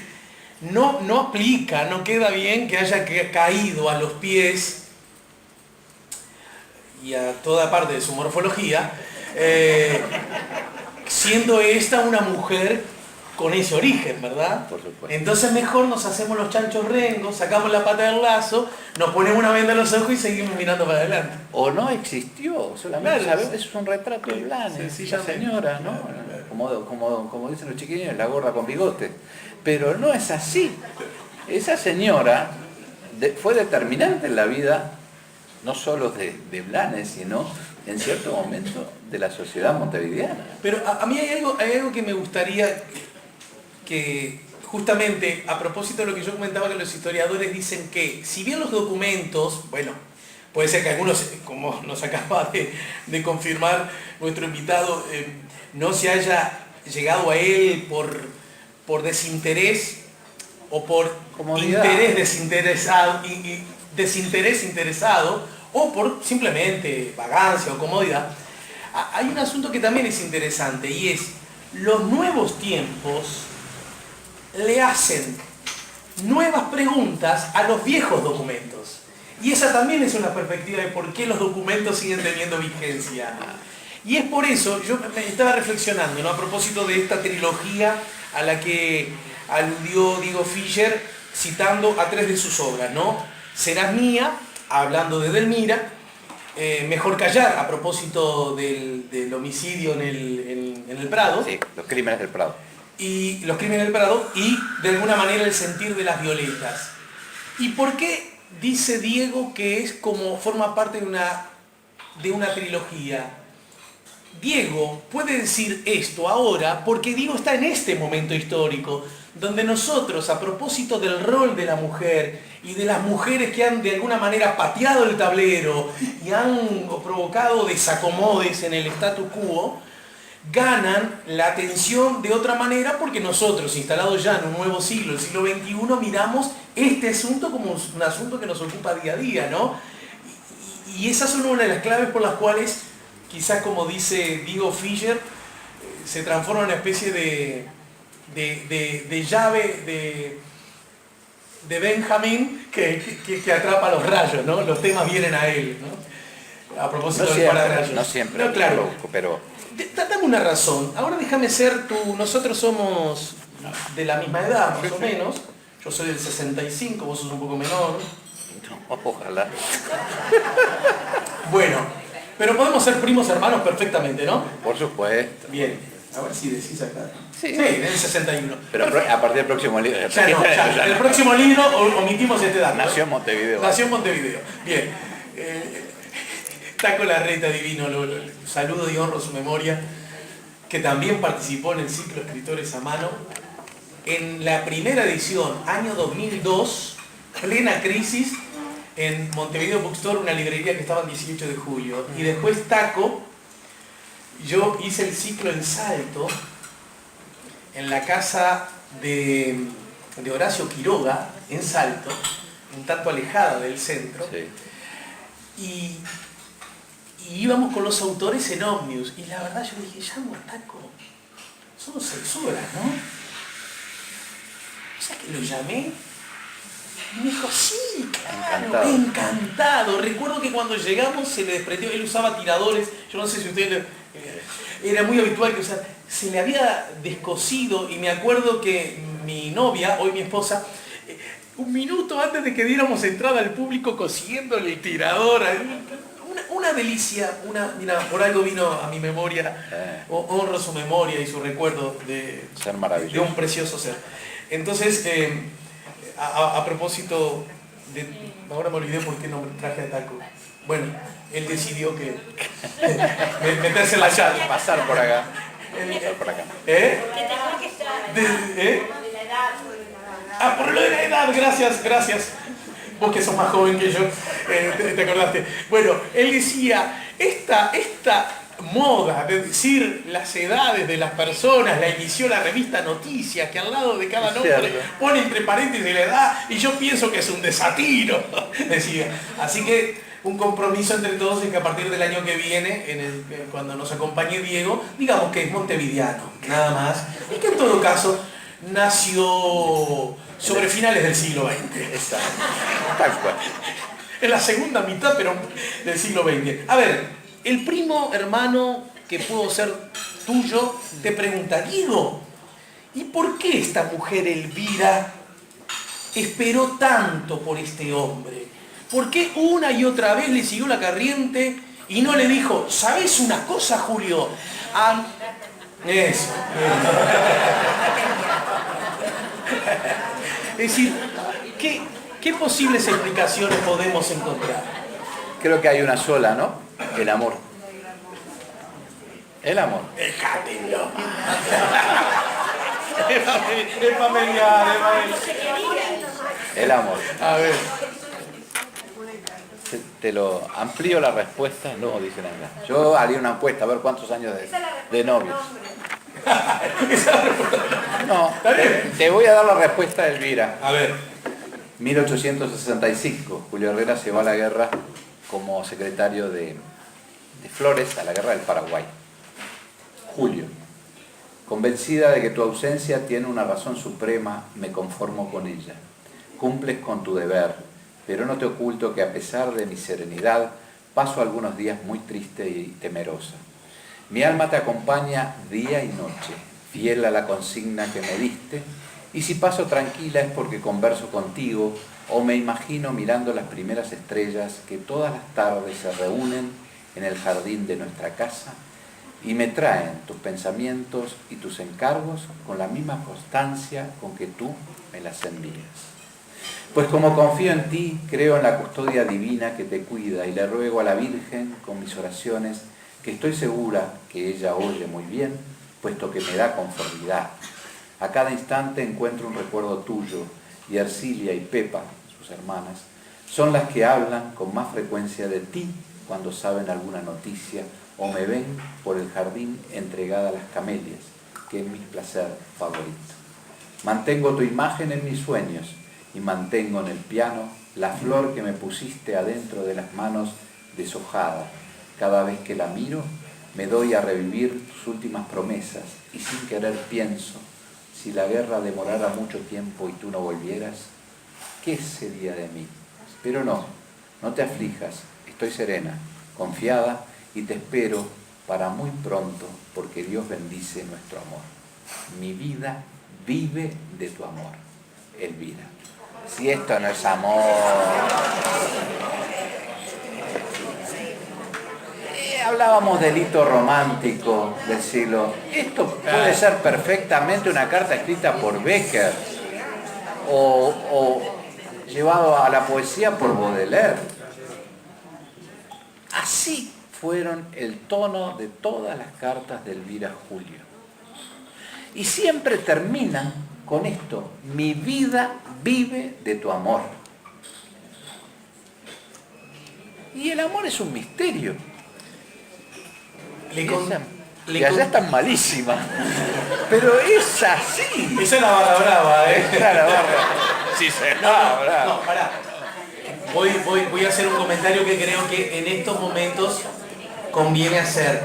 no aplica, no queda bien que haya caído a los pies y a toda parte de su morfología, siendo esta una mujer con ese origen, ¿verdad? Por supuesto. Entonces mejor nos hacemos los chanchos rengos, sacamos la pata del lazo, nos ponemos una venda en los ojos y seguimos mirando para adelante. O no existió, solamente claro, sabemos, eso es un retrato de Blanes, la señora, ¿no? Como dicen los chiquillos, la gorda con bigote. Pero no es así. Esa señora fue determinante en la vida, no solo de Blanes, sino en cierto momento de la sociedad montevideana. Pero a mí hay algo que me gustaría que, justamente a propósito de lo que yo comentaba, que los historiadores dicen que, si bien los documentos, bueno, puede ser que algunos, como nos acaba de confirmar nuestro invitado, no se haya llegado a él por desinterés o por interés desinterés interesado, o por simplemente vagancia o comodidad. Hay un asunto que también es interesante, y es: los nuevos tiempos le hacen nuevas preguntas a los viejos documentos. Y esa también es una perspectiva de por qué los documentos siguen teniendo vigencia. Y es por eso, yo me estaba reflexionando, ¿no?, a propósito de esta trilogía a la que aludió Diego Fischer, citando a 3 de sus obras, ¿no? Serás mía, hablando de Edelmira, Mejor callar, a propósito del homicidio en el Prado. Sí, los crímenes del Prado. Y los crímenes del Prado, y de alguna manera El sentir de las violetas. ¿Y por qué dice Diego que es como forma parte de una trilogía? Diego puede decir esto ahora porque Diego está en este momento histórico, donde nosotros, a propósito del rol de la mujer y de las mujeres que han de alguna manera pateado el tablero y han provocado desacomodes en el statu quo, ganan la atención de otra manera, porque nosotros, instalados ya en un nuevo siglo, el siglo XXI, miramos este asunto como un asunto que nos ocupa día a día, ¿no? Y esas son una de las claves por las cuales, quizás como dice Diego Fischer, se transforma en una especie de llave de Benjamín que atrapa los rayos, ¿no? Los temas vienen a él, ¿no? A propósito del pararrayos. No siempre, no, claro. pero... Dame una razón. Ahora déjame ser nosotros somos de la misma edad, más o menos. Yo soy del 65, vos sos un poco menor. No, ojalá. Bueno, pero podemos ser primos hermanos perfectamente, ¿no? Por supuesto. Bien. A ver si decís acá. Sí, del 61. Pero a partir del próximo libro. El próximo libro omitimos este dato. Nació en Montevideo. Nació en Montevideo. Bien. Taco Larreta divino, saludo y honro su memoria, que también participó en el ciclo Escritores a Mano. En la primera edición, año 2002, plena crisis, en Montevideo Bookstore, una librería que estaba el 18 de julio. Y después Taco, yo hice el ciclo en Salto, en la casa de Horacio Quiroga, en Salto, un tanto alejada del centro. Sí. Y íbamos con los autores en ómnibus. Y la verdad yo dije, llamo a Taco, son 6 horas, ¿no? O sea que lo llamé. Y me dijo, sí, claro, encantado. Recuerdo que cuando llegamos se le desprendió, él usaba tiradores, yo no sé si ustedes, era muy habitual que usara, se le había descosido, y me acuerdo que mi novia, hoy mi esposa, un minuto antes de que diéramos entrada al público consiguiéndole el tirador, una delicia, mira, por algo vino a mi memoria, honro su memoria y su recuerdo de un precioso ser. Entonces, a propósito de... Ahora me olvidé por qué no me traje a Taco. Bueno, él decidió que meterse en la charla. Pasar por acá. Pasar por acá. Por lo de la edad, gracias. Vos que sos más joven que yo, te acordaste. Bueno, él decía, esta moda de decir las edades de las personas la inició la revista Noticias, que al lado de cada nombre pone entre paréntesis la edad, y yo pienso que es un desatino, decía. Así que un compromiso entre todos es que a partir del año que viene, cuando nos acompañe Diego, digamos que es montevideano, nada más, y que en todo caso nació sobre finales del siglo XX. En la segunda mitad, pero del siglo XX. A ver, el primo hermano que pudo ser tuyo te pregunta, Diego, ¿y por qué esta mujer Elvira esperó tanto por este hombre? ¿Por qué una y otra vez le siguió la corriente y no le dijo, ¿sabes una cosa, Julio? Eso. Es decir, ¿qué posibles explicaciones podemos encontrar? Creo que hay una sola, ¿no? El amor. El amor. Déjatelo. Es familiar. El amor. A ver. Te lo amplío la respuesta, no dicen acá. Yo haría una encuesta, a ver cuántos años de novios. No, te voy a dar la respuesta de Elvira. A ver. 1865, Julio Herrera se va a la guerra como secretario de Flores, a la guerra del Paraguay. Julio, convencida de que tu ausencia tiene una razón suprema, me conformo con ella. Cumples con tu deber, pero no te oculto que a pesar de mi serenidad, paso algunos días muy triste y temerosa. Mi alma te acompaña día y noche, fiel a la consigna que me diste, y si paso tranquila es porque converso contigo o me imagino mirando las primeras estrellas que todas las tardes se reúnen en el jardín de nuestra casa y me traen tus pensamientos y tus encargos con la misma constancia con que tú me las envías. Pues como confío en ti, creo en la custodia divina que te cuida y le ruego a la Virgen con mis oraciones que estoy segura que ella oye muy bien, puesto que me da conformidad. A cada instante encuentro un recuerdo tuyo y Ercilia y Pepa, sus hermanas, son las que hablan con más frecuencia de ti cuando saben alguna noticia o me ven por el jardín entregada a las camelias, que es mi placer favorito. Mantengo tu imagen en mis sueños y mantengo en el piano la flor que me pusiste adentro de las manos deshojada. Cada vez que la miro, me doy a revivir tus últimas promesas y sin querer pienso, si la guerra demorara mucho tiempo y tú no volvieras, ¿qué sería de mí? Pero no te aflijas, estoy serena, confiada y te espero para muy pronto, porque Dios bendice nuestro amor. Mi vida vive de tu amor, Elvira. Si esto no es amor... Hablábamos del hito romántico del siglo. Esto puede ser perfectamente una carta escrita por Becker o llevado a la poesía por Baudelaire. Así fueron el tono de todas las cartas de Elvira Julio. Y siempre terminan con esto: mi vida vive de tu amor. Y el amor es un misterio. Y allá están malísimas. Pero es así. Esa es la barra brava, ¿eh? Esa es la barra. Sí, brava. No, pará. Voy a hacer un comentario que creo que en estos momentos conviene hacer.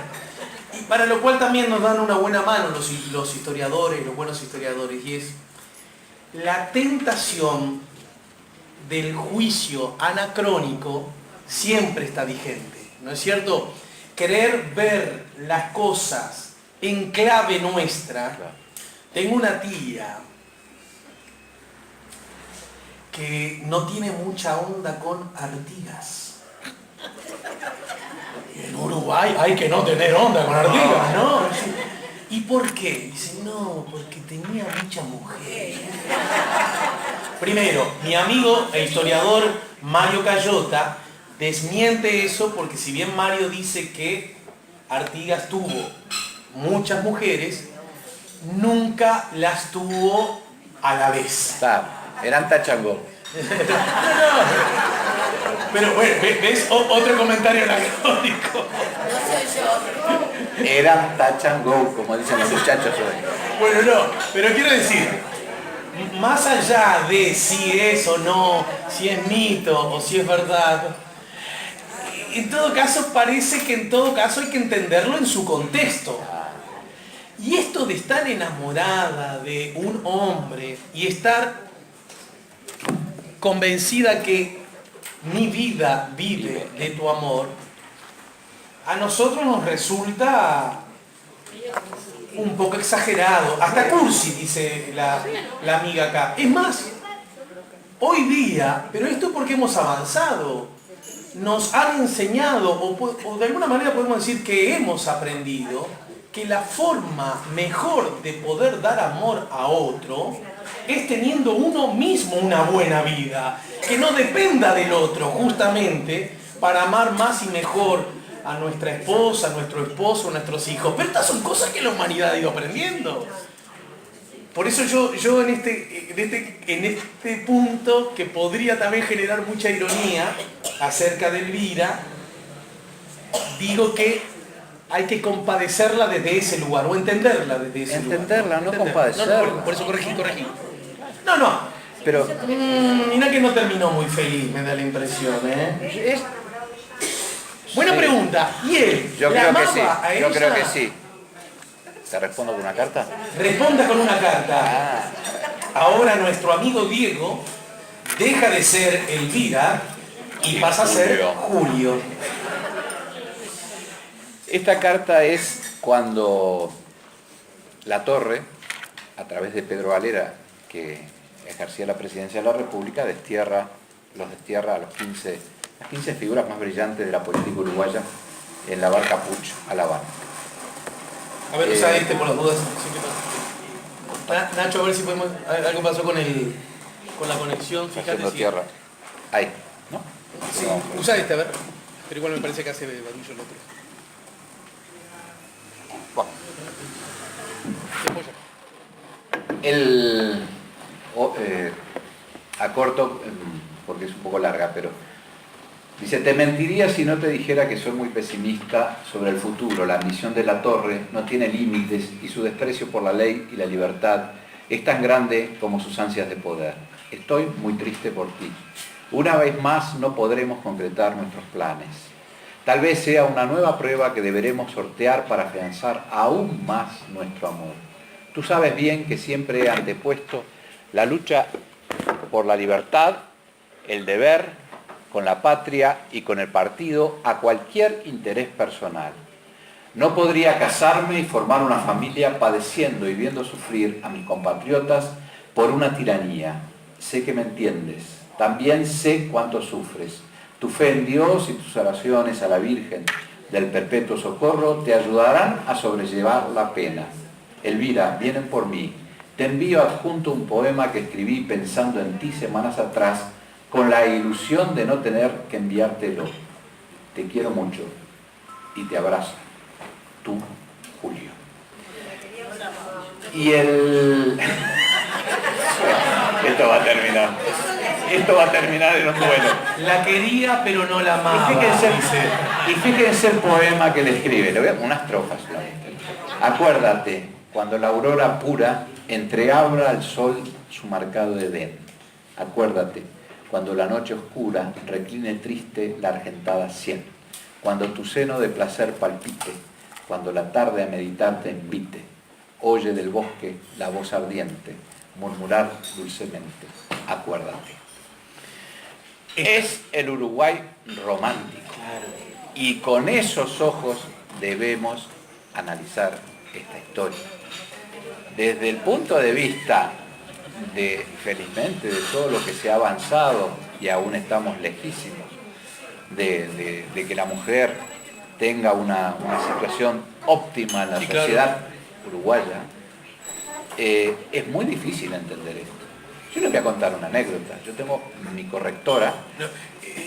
Y para lo cual también nos dan una buena mano los historiadores, los buenos historiadores. Y es la tentación del juicio anacrónico siempre está vigente. ¿No es cierto? Querer ver las cosas en clave nuestra. Tengo una tía que no tiene mucha onda con Artigas. Y en Uruguay hay que no tener onda con Artigas, ¿no? ¿Y por qué? Dice, no, porque tenía mucha mujer. Primero, mi amigo e historiador Mario Cayota desmiente eso, porque si bien Mario dice que Artigas tuvo muchas mujeres, nunca las tuvo a la vez. Eran tachangó. Pero bueno, ¿ves? Otro comentario anacrónico. No soy yo. Eran tachangó, como dicen los muchachos hoy. Bueno, no, pero quiero decir, más allá de si es o no, si es mito o si es verdad, en todo caso parece que en todo caso hay que entenderlo en su contexto. Y esto de estar enamorada de un hombre y estar convencida que mi vida vive de tu amor, a nosotros nos resulta un poco exagerado, hasta cursi, dice la amiga acá. Es más, hoy día, pero esto porque hemos avanzado, nos han enseñado, o de alguna manera podemos decir que hemos aprendido, que la forma mejor de poder dar amor a otro es teniendo uno mismo una buena vida, que no dependa del otro, justamente para amar más y mejor a nuestra esposa, a nuestro esposo, a nuestros hijos. Pero estas son cosas que la humanidad ha ido aprendiendo. Por eso yo en este punto, que podría también generar mucha ironía acerca de Elvira, digo que hay que compadecerla desde ese lugar, o entenderla desde ese lugar. Entenderla, no compadecerla. No, por eso corregí. No. Pero Mira que no terminó muy feliz, me da la impresión, ¿eh? Buena sí. Pregunta. ¿Y él? Yo ¿la creo que amaba sí. a Yo ella? creo que sí. ¿Te respondo con una carta? Responda con una carta. Ahora nuestro amigo Diego deja de ser Elvira y pasa a ser Julio. Esta carta es cuando Latorre, a través de Pedro Valera, que ejercía la presidencia de la República, los destierra a las 15 figuras más brillantes de la política uruguaya en la barca Puch a La Habana. A ver, usa por las dudas. Nacho, a ver si podemos... Algo pasó con la conexión. Fíjate Haciendo si... tierra. Ahí, ¿no? Sí, usa a ver. Pero igual me parece que hace barullo el otro. Bueno. A corto, porque es un poco larga, pero dice: te mentiría si no te dijera que soy muy pesimista sobre el futuro. La ambición de Latorre no tiene límites y su desprecio por la ley y la libertad es tan grande como sus ansias de poder. Estoy muy triste por ti. Una vez más no podremos concretar nuestros planes. Tal vez sea una nueva prueba que deberemos sortear para afianzar aún más nuestro amor. Tú sabes bien que siempre he antepuesto la lucha por la libertad, el deber, con la patria y con el partido a cualquier interés personal. No podría casarme y formar una familia padeciendo y viendo sufrir a mis compatriotas por una tiranía. Sé que me entiendes. También sé cuánto sufres. Tu fe en Dios y tus oraciones a la Virgen del Perpetuo Socorro te ayudarán a sobrellevar la pena. Elvira, vienen por mí. Te envío adjunto un poema que escribí pensando en ti semanas atrás, con la ilusión de no tener que enviártelo. Te quiero mucho y te abrazo. Tú, Julio. Y el... Esto va a terminar. Esto va a terminar en un duelo. La quería pero no la amaba. Y fíjense el poema que le escribe. Le voy a unas estrofas. Acuérdate, cuando la aurora pura entreabra al sol su marcado Edén. Acuérdate, cuando la noche oscura recline triste la argentada sien. Cuando tu seno de placer palpite, cuando la tarde a meditar te invite. Oye del bosque la voz ardiente, murmurar dulcemente. Acuérdate. Es el Uruguay romántico. Y con esos ojos debemos analizar esta historia. Desde el punto de vista de, felizmente, de todo lo que se ha avanzado, y aún estamos lejísimos, de que la mujer tenga una situación óptima en la sociedad uruguaya, es muy difícil entender esto. Yo les voy a contar una anécdota. Yo tengo mi correctora.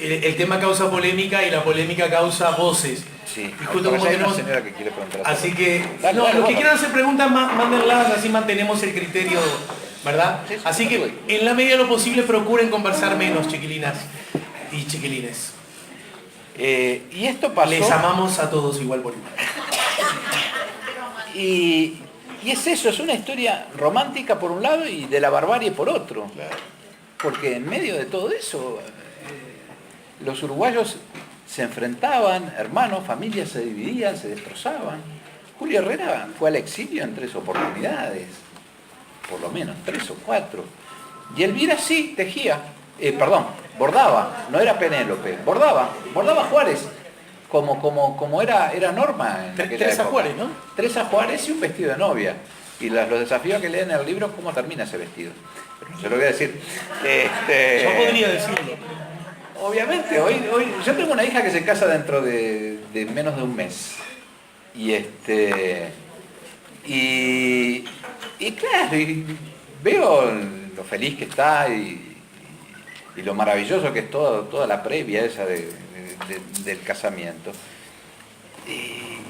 El tema causa polémica y la polémica causa voces. Sí, y justo como hay tenemos... una señora que quiere preguntar. Así que, dale, no, dale, los que vamos. quieran hacer preguntas, mándenlas, así mantenemos el criterio, ¿verdad? Sí, sí, así que, en la medida de lo posible, procuren conversar menos, chiquilinas y chiquilines. Y esto pasó... Les amamos a todos igual por igual. Y es eso, es una historia romántica por un lado y de la barbarie por otro. Claro. Porque en medio de todo eso, los uruguayos se enfrentaban, hermanos, familias se dividían, se destrozaban. Julio Herrera fue al exilio en 3 oportunidades, por lo menos 3 o 4. Y Elvira sí tejía, bordaba, no era Penélope, bordaba Juárez, como era norma en aquella Teresa época. Juárez, ¿no? Teresa Juárez y un vestido de novia. Y los desafíos que leen en el libro, ¿cómo termina ese vestido? Pero no se lo voy a decir. Yo podría decirlo. Obviamente, hoy yo tengo una hija que se casa dentro de menos de un mes. Y claro, y veo lo feliz que está y lo maravilloso que es toda la previa esa del casamiento.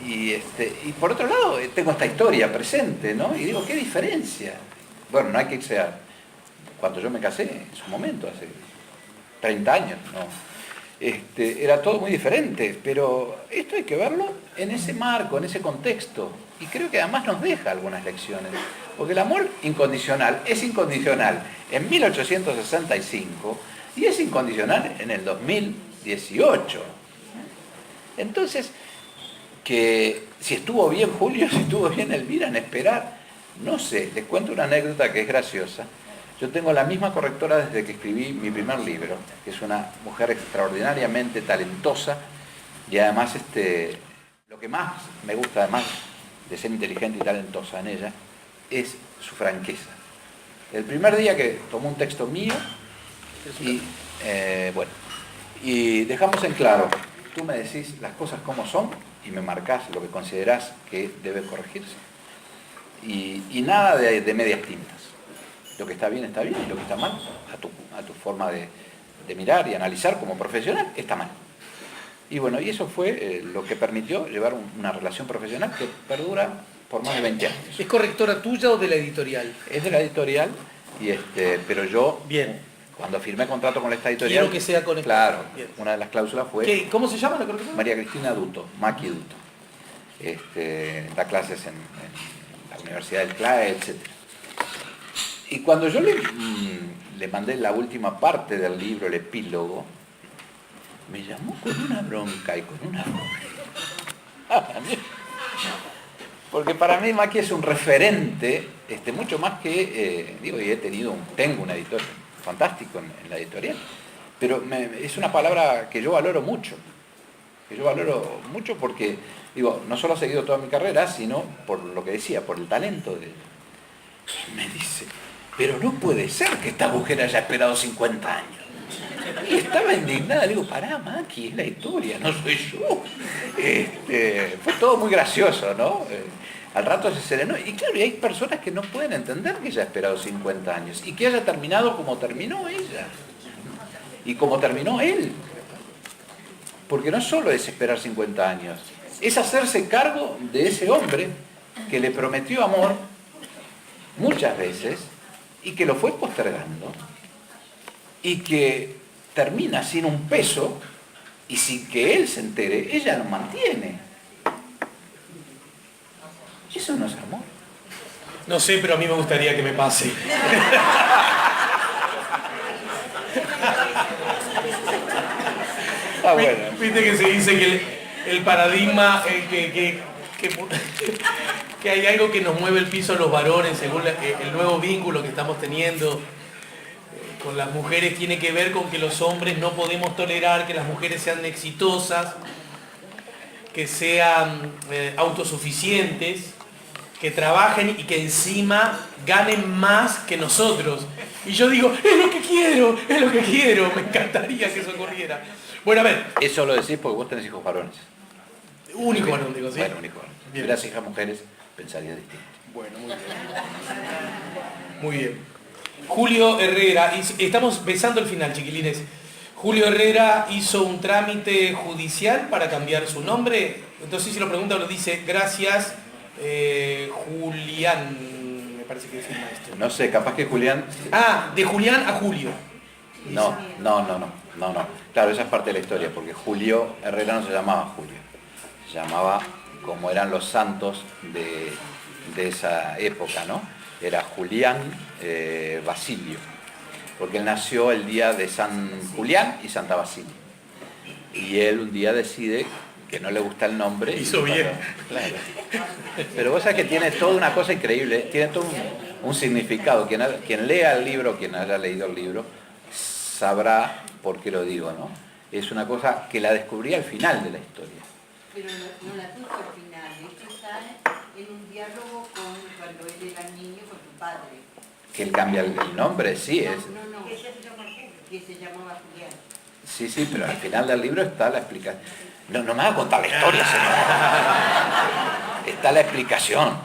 Y por otro lado, tengo esta historia presente, ¿no? Y digo, ¿qué diferencia? Bueno, no hay que irse a... Cuando yo me casé, en su momento, hace 30 años, ¿no? Era todo muy diferente, pero esto hay que verlo en ese marco, en ese contexto. Y creo que además nos deja algunas lecciones. Porque el amor incondicional es incondicional en 1865 y es incondicional en el 2018. Entonces, que si estuvo bien Julio, si estuvo bien Elvira en esperar, no sé, les cuento una anécdota que es graciosa. Yo tengo la misma correctora desde que escribí mi primer libro, que es una mujer extraordinariamente talentosa y además lo que más me gusta, además de ser inteligente y talentosa en ella, es su franqueza. El primer día que tomó un texto mío y dejamos en claro, tú me decís las cosas como son y me marcás lo que considerás que debe corregirse. Y nada de medias tintas. Lo que está bien y lo que está mal, a tu forma de mirar y analizar como profesional, está mal. Y bueno, y eso fue lo que permitió llevar una relación profesional que perdura por más de 20 años. ¿Es correctora tuya o de la editorial? Es de la editorial, pero yo, bien, cuando firmé contrato con esta editorial... Quiero que sea con claro, bien. Una de las cláusulas fue... ¿Qué? ¿Cómo se llama la correctora? María Cristina Duto, Maki Duto. Da clases en la Universidad del CLAE, etc. Y cuando yo le mandé la última parte del libro, el epílogo, me llamó con una bronca y con una porque para mí Maki es un referente, mucho más que, tengo un editor fantástico en la editorial, pero es una palabra que yo valoro mucho, porque, no solo ha seguido toda mi carrera, sino por lo que decía, por el talento de... Me dice, pero no puede ser que esta mujer haya esperado 50 años. Y estaba indignada, le digo, pará, Maki, es la historia, no soy yo. Fue todo muy gracioso, ¿no? Al rato se serenó. Y claro, y hay personas que no pueden entender que ella ha esperado 50 años y que haya terminado como terminó ella. Y como terminó él. Porque no solo es esperar 50 años, es hacerse cargo de ese hombre que le prometió amor muchas veces y que lo fue postergando y que termina sin un peso y sin que él se entere, ella lo mantiene. Eso no es amor. No sé, pero a mí me gustaría que me pase. Ah, bueno. Viste que se dice que el paradigma, que hay algo que nos mueve el piso a los varones según el nuevo vínculo que estamos teniendo con las mujeres tiene que ver con que los hombres no podemos tolerar que las mujeres sean exitosas, que sean autosuficientes, que trabajen y que encima ganen más que nosotros. Y yo digo, es lo que quiero, me encantaría que eso ocurriera. Bueno, a ver. Eso lo decís porque vos tenés hijos varones. Único varón, digo, ¿sí? Bueno, único varón. Si tuvieras hijas mujeres, pensaría distinto. Bueno, muy bien. Muy bien. Julio Herrera, estamos besando el final, chiquilines. Julio Herrera hizo un trámite judicial para cambiar su nombre. Entonces, si lo pregunta, lo dice, gracias, Julián. Me parece que firma esto. No sé, capaz que Julián... Ah, de Julián a Julio. No. Claro, esa es parte de la historia, porque Julio Herrera no se llamaba Julio. Se llamaba como eran los santos de esa época, ¿no? Era Julián Basilio, porque él nació el día de San Julián y Santa Basilio. Y él un día decide que no le gusta el nombre. Hizo bien. Claro. Pero vos sabés que tiene toda una cosa increíble, tiene todo un significado. Quien lea el libro, quien haya leído el libro, sabrá por qué lo digo, ¿no? Es una cosa que la descubrí al final de la historia. Pero no la puso al final, esto está en un diálogo con cuando él era niño con su padre. Que él cambia el nombre, sí, es. No, que se llamaba Julián. Sí, pero al final del libro está la explicación. No me va a contar la historia, señor. Está la explicación.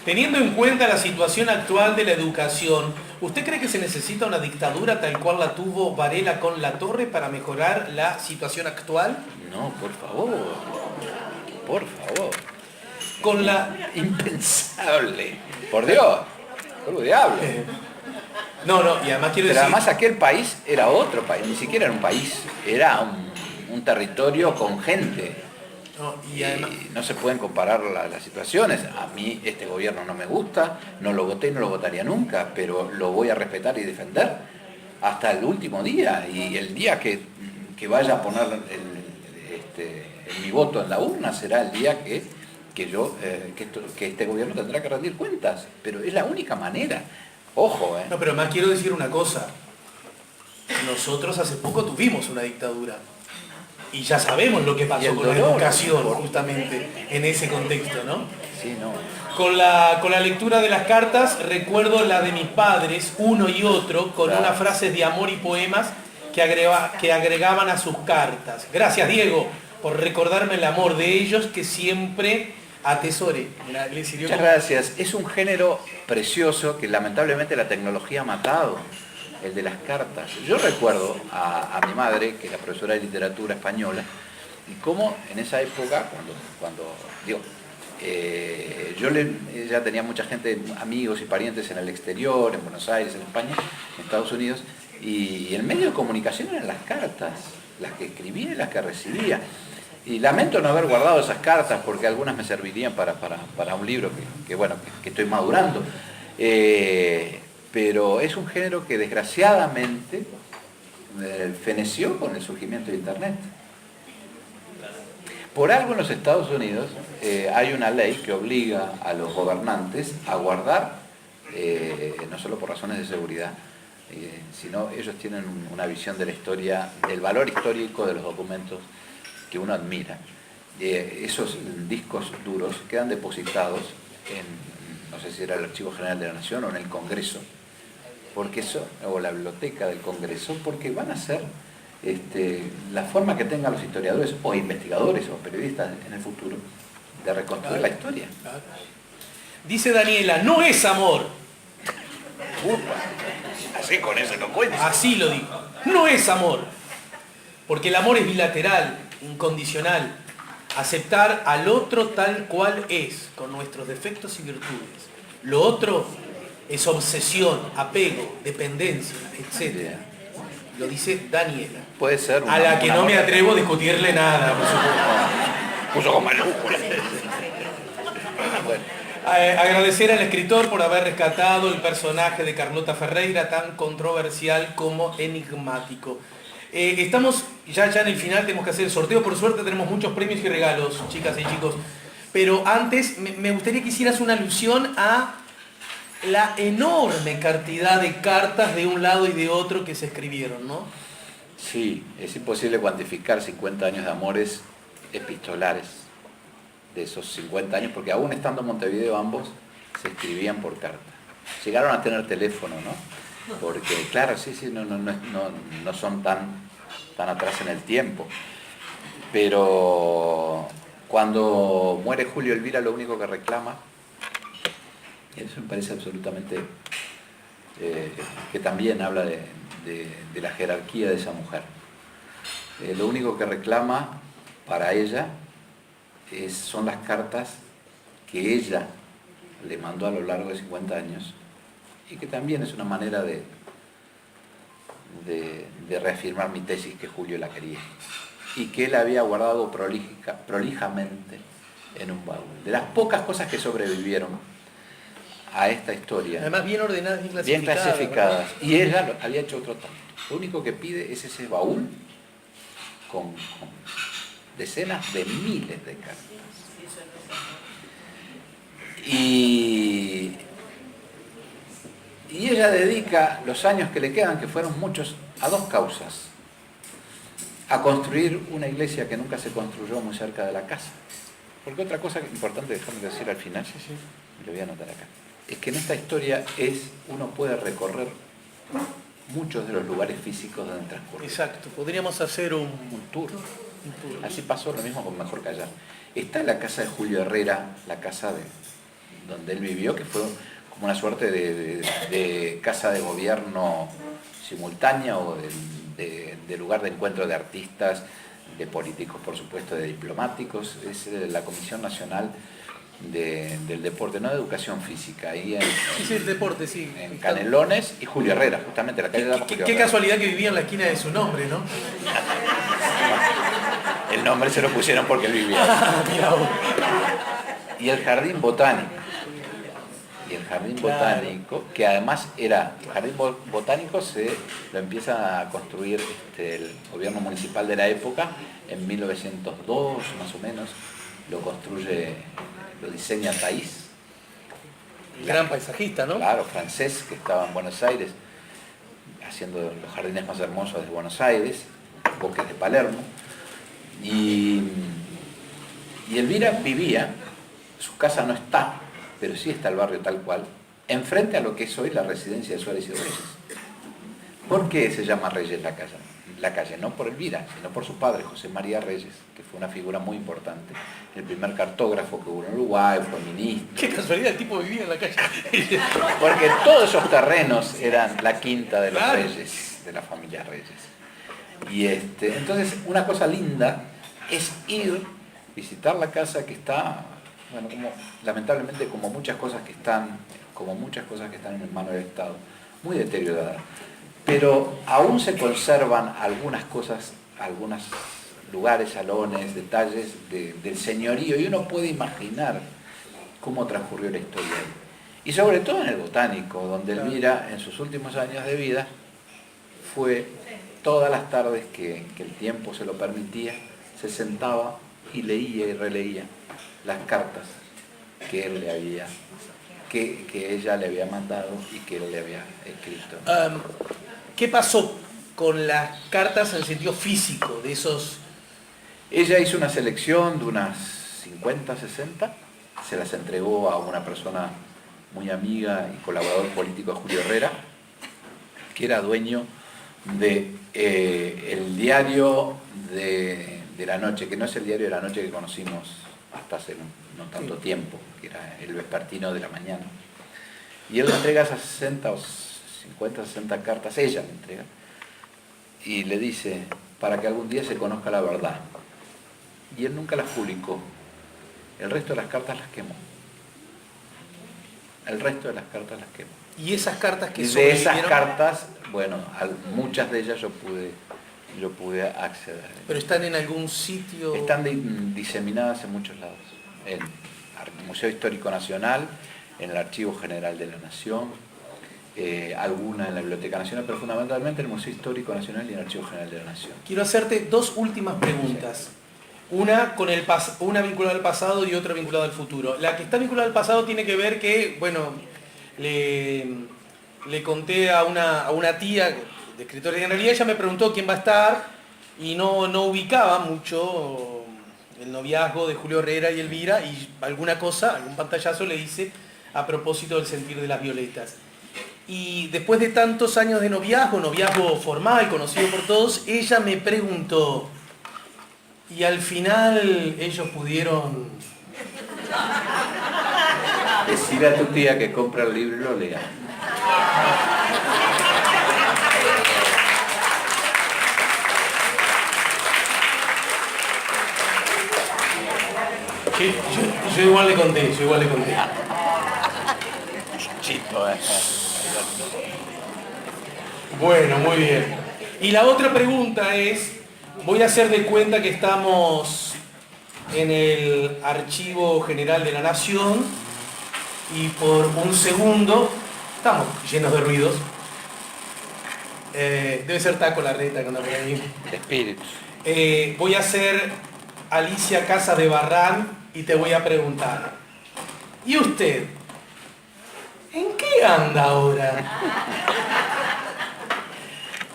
Teniendo en cuenta la situación actual de la educación, ¿usted cree que se necesita una dictadura tal cual la tuvo Varela con Latorre para mejorar la situación actual? No, por favor. Por favor. Con la... Impensable. Por Dios. Por diablo. No, y además quiero Pero decir... además aquel país era otro país, ni siquiera era un país, era un territorio con gente. No, y además... no se pueden comparar las situaciones. A mí este gobierno no me gusta, no lo voté y no lo votaría nunca, pero lo voy a respetar y defender hasta el último día. Y el día que vaya a poner mi voto en la urna será el día que este gobierno tendrá que rendir cuentas. Pero es la única manera. Ojo, No, pero además quiero decir una cosa. Nosotros hace poco tuvimos una dictadura. Y ya sabemos lo que pasó con la educación, justamente, en ese contexto, ¿no? Sí, no. Con la lectura de las cartas, recuerdo la de mis padres, uno y otro, con Claro. unas frases de amor y poemas que agregaban a sus cartas. Gracias, Diego, por recordarme el amor de ellos que siempre atesoré. Le sirvió Muchas como... gracias. Es un género precioso que lamentablemente la tecnología ha matado, el de las cartas. Yo recuerdo a mi madre, que era profesora de literatura española, y cómo en esa época, ella tenía mucha gente, amigos y parientes en el exterior, en Buenos Aires, en España, en Estados Unidos, y el medio de comunicación eran las cartas, las que escribía y las que recibía. Y lamento no haber guardado esas cartas porque algunas me servirían para un libro que estoy madurando. Pero es un género que desgraciadamente feneció con el surgimiento de Internet. Por algo en los Estados Unidos hay una ley que obliga a los gobernantes a guardar, no solo por razones de seguridad, sino ellos tienen una visión de la historia, del valor histórico de los documentos que uno admira. Esos discos duros quedan depositados en, no sé si era el Archivo General de la Nación o en el Congreso, o la biblioteca del Congreso, porque van a ser la forma que tengan los historiadores o investigadores o periodistas en el futuro de reconstruir la historia. Dice Daniela, no es amor. Así con eso no cuenta. Así lo dijo. No es amor. Porque el amor es bilateral, incondicional, aceptar al otro tal cual es, con nuestros defectos y virtudes. Lo otro es obsesión, apego, dependencia, etc. Lo dice Daniela. Puede ser A la que no me atrevo a discutirle nada, por supuesto. Puso con mayúsculas. Bueno, agradecer al escritor por haber rescatado el personaje de Carlota Ferreira, tan controversial como enigmático. Estamos ya en el final, tenemos que hacer el sorteo. Por suerte tenemos muchos premios y regalos, chicas y chicos. Pero antes me gustaría que hicieras una alusión a la enorme cantidad de cartas de un lado y de otro que se escribieron, ¿no? Sí, es imposible cuantificar 50 años de amores epistolares de esos 50 años, porque aún estando en Montevideo ambos se escribían por carta. Llegaron a tener teléfono, ¿no? Porque claro, sí, no son tan atrás en el tiempo. Pero cuando muere Julio Elvira, lo único que reclama, eso me parece absolutamente que también habla de la jerarquía de esa mujer. Lo único que reclama para ella son las cartas que ella le mandó a lo largo de 50 años y que también es una manera de reafirmar mi tesis que Julio la quería y que él había guardado prolijamente en un baúl. De las pocas cosas que sobrevivieron a esta historia. Además bien ordenadas y bien clasificadas. ¿Verdad? Y ella había hecho otro tanto. Lo único que pide es ese baúl con decenas de miles de cartas. Y ella dedica los años que le quedan, que fueron muchos, a dos causas. A construir una iglesia que nunca se construyó muy cerca de la casa. Porque otra cosa importante, déjame decir al final, lo voy a anotar acá, es que en esta historia uno puede recorrer muchos de los lugares físicos donde transcurre. Exacto, podríamos hacer un tour. Así pasó lo mismo con Mejor Callar. Está la casa de Julio Herrera, la casa donde él vivió, que fue como una suerte de casa de gobierno simultánea o de lugar de encuentro de artistas, de políticos, por supuesto, de diplomáticos. Es la Comisión Nacional del Deporte, no de Educación Física. Ahí sí, el deporte, sí. En Canelones y Julio Herrera, justamente la calle de la Julio Qué Herrera. casualidad que vivía en la esquina de su nombre, ¿no? El nombre se lo pusieron porque él vivía. Mira vos. Y el Jardín Botánico. Botánico, que además el Jardín Botánico lo empieza a construir el gobierno municipal de la época en 1902, más o menos. Lo diseña Taís. Gran paisajista, ¿no? Claro, francés, que estaba en Buenos Aires, haciendo los jardines más hermosos de Buenos Aires, bosques de Palermo. Y Elvira vivía, su casa no está, pero sí está el barrio tal cual, enfrente a lo que es hoy la residencia de Suárez y Reyes. ¿Por qué se llama Reyes la calle? La calle, no por Elvira, sino por su padre, José María Reyes, que fue una figura muy importante, el primer cartógrafo que hubo en Uruguay, fue ministro. Qué casualidad, el tipo vivía en la calle. Porque todos esos terrenos eran la quinta de los Reyes, de la familia Reyes. Y entonces una cosa linda es visitar la casa que está, bueno, lamentablemente como muchas cosas que están en manos del Estado, muy deteriorada. Pero aún se conservan algunas cosas, algunos lugares, salones, detalles del señorío, y uno puede imaginar cómo transcurrió la historia ahí. Y sobre todo en el Botánico, donde Elvira, en sus últimos años de vida, fue todas las tardes que el tiempo se lo permitía, se sentaba y leía y releía las cartas que ella le había mandado y que él le había escrito. ¿Qué pasó con las cartas en el sentido físico de esos? Ella hizo una selección de unas 50, 60, se las entregó a una persona muy amiga y colaborador político de Julio Herrera, que era dueño de el diario de la noche, que no es el diario de la noche que conocimos hasta hace no tanto tiempo, que era el vespertino de la mañana. Y él le entrega esas 60 o 50, 60 cartas, ella le entrega, y le dice, para que algún día se conozca la verdad. y él nunca las publicó. El resto de las cartas las quemó. El resto de las cartas las quemó. Y esas cartas que Y de esas sobrevivieron, cartas, bueno, muchas de ellas yo pude acceder. pero están en algún sitio. Están diseminadas en muchos lados. En el Museo Histórico Nacional, en el Archivo General de la Nación, alguna en la Biblioteca Nacional, pero fundamentalmente en el Museo Histórico Nacional y en el Archivo General de la Nación. Quiero hacerte dos últimas preguntas. Una una vinculada al pasado y otra vinculada al futuro. La que está vinculada al pasado tiene que ver que, bueno, le conté a una tía de escritora y en realidad ella me preguntó quién va a estar y no ubicaba mucho el noviazgo de Julio Herrera y Elvira y algún pantallazo le hice a propósito del sentir de las violetas. Y después de tantos años de noviazgo formal, conocido por todos, ella me preguntó, y al final ellos pudieron... Decirle a tu tía que compra el libro y lo lea. Yo igual le conté. Chito, Bueno, muy bien. Y la otra pregunta es, voy a hacer de cuenta que estamos en el Archivo General de la Nación y por un segundo, estamos llenos de ruidos. Debe ser Taco Larreta que anda por ahí. Espíritus. Voy a ser Alicia Casa de Barrán y te voy a preguntar, ¿y usted? ¿En qué anda ahora?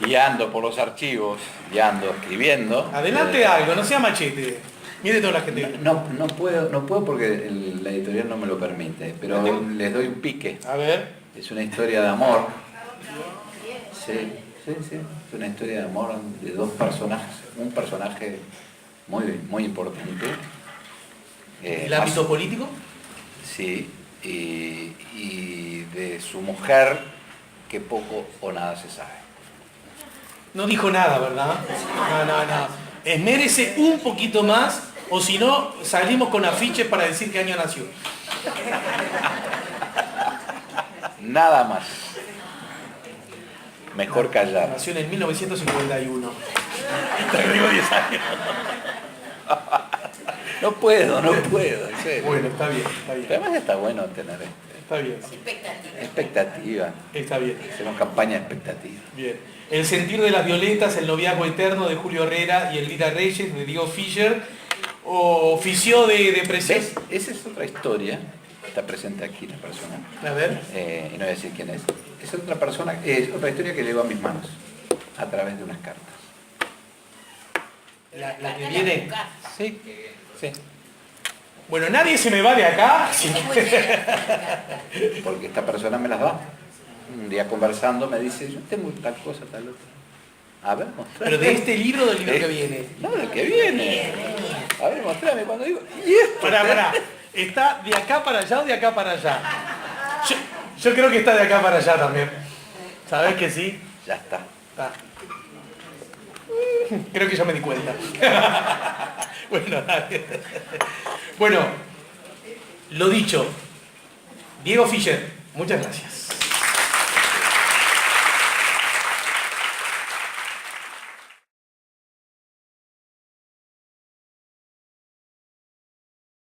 Y ando por los archivos, y ando escribiendo. Adelante algo, no sea machete. Mire toda la gente. No puedo porque la editorial no me lo permite, pero les doy un pique. A ver. Es una historia de amor. Sí. Es una historia de amor de dos personajes. Un personaje muy importante. ¿El ámbito político? Sí. Y de su mujer, que poco o nada se sabe. No dijo nada, ¿verdad? No. Esmérese un poquito más, o si no, salimos con afiches para decir qué año nació. Nada más. Mejor callar. Nació en 1951. Te agrego 10 años. No puedo, en serio. Bueno, está bien. Pero además está bueno tener Está bien. expectativa. Está bien. Hacer una campaña de expectativa. Bien. El sentir de las violetas, el noviazgo eterno de Julio Herrera y Elvira Reyes de Diego Fischer, ofició de presión. ¿Ves? Esa es otra historia. Está presente aquí la persona. A ver. Y no voy a decir quién es. Es otra persona, es otra historia que llegó a mis manos a través de unas cartas. La que viene. Sí. Bueno, nadie se me va de acá. Porque esta persona me las da. Un día conversando me dice, yo tengo tal cosa, tal otra. A ver, mostrame. Pero de este libro o del libro que viene. No, del que viene. A ver, mostrame cuando digo. ¿Y esto? Pará. ¿Está de acá para allá o de acá para allá? Yo creo que está de acá para allá también. ¿Sabes que sí? Ya está. Ah. Creo que ya me di cuenta. Bueno, dale. Bueno, lo dicho. Diego Fischer, muchas gracias.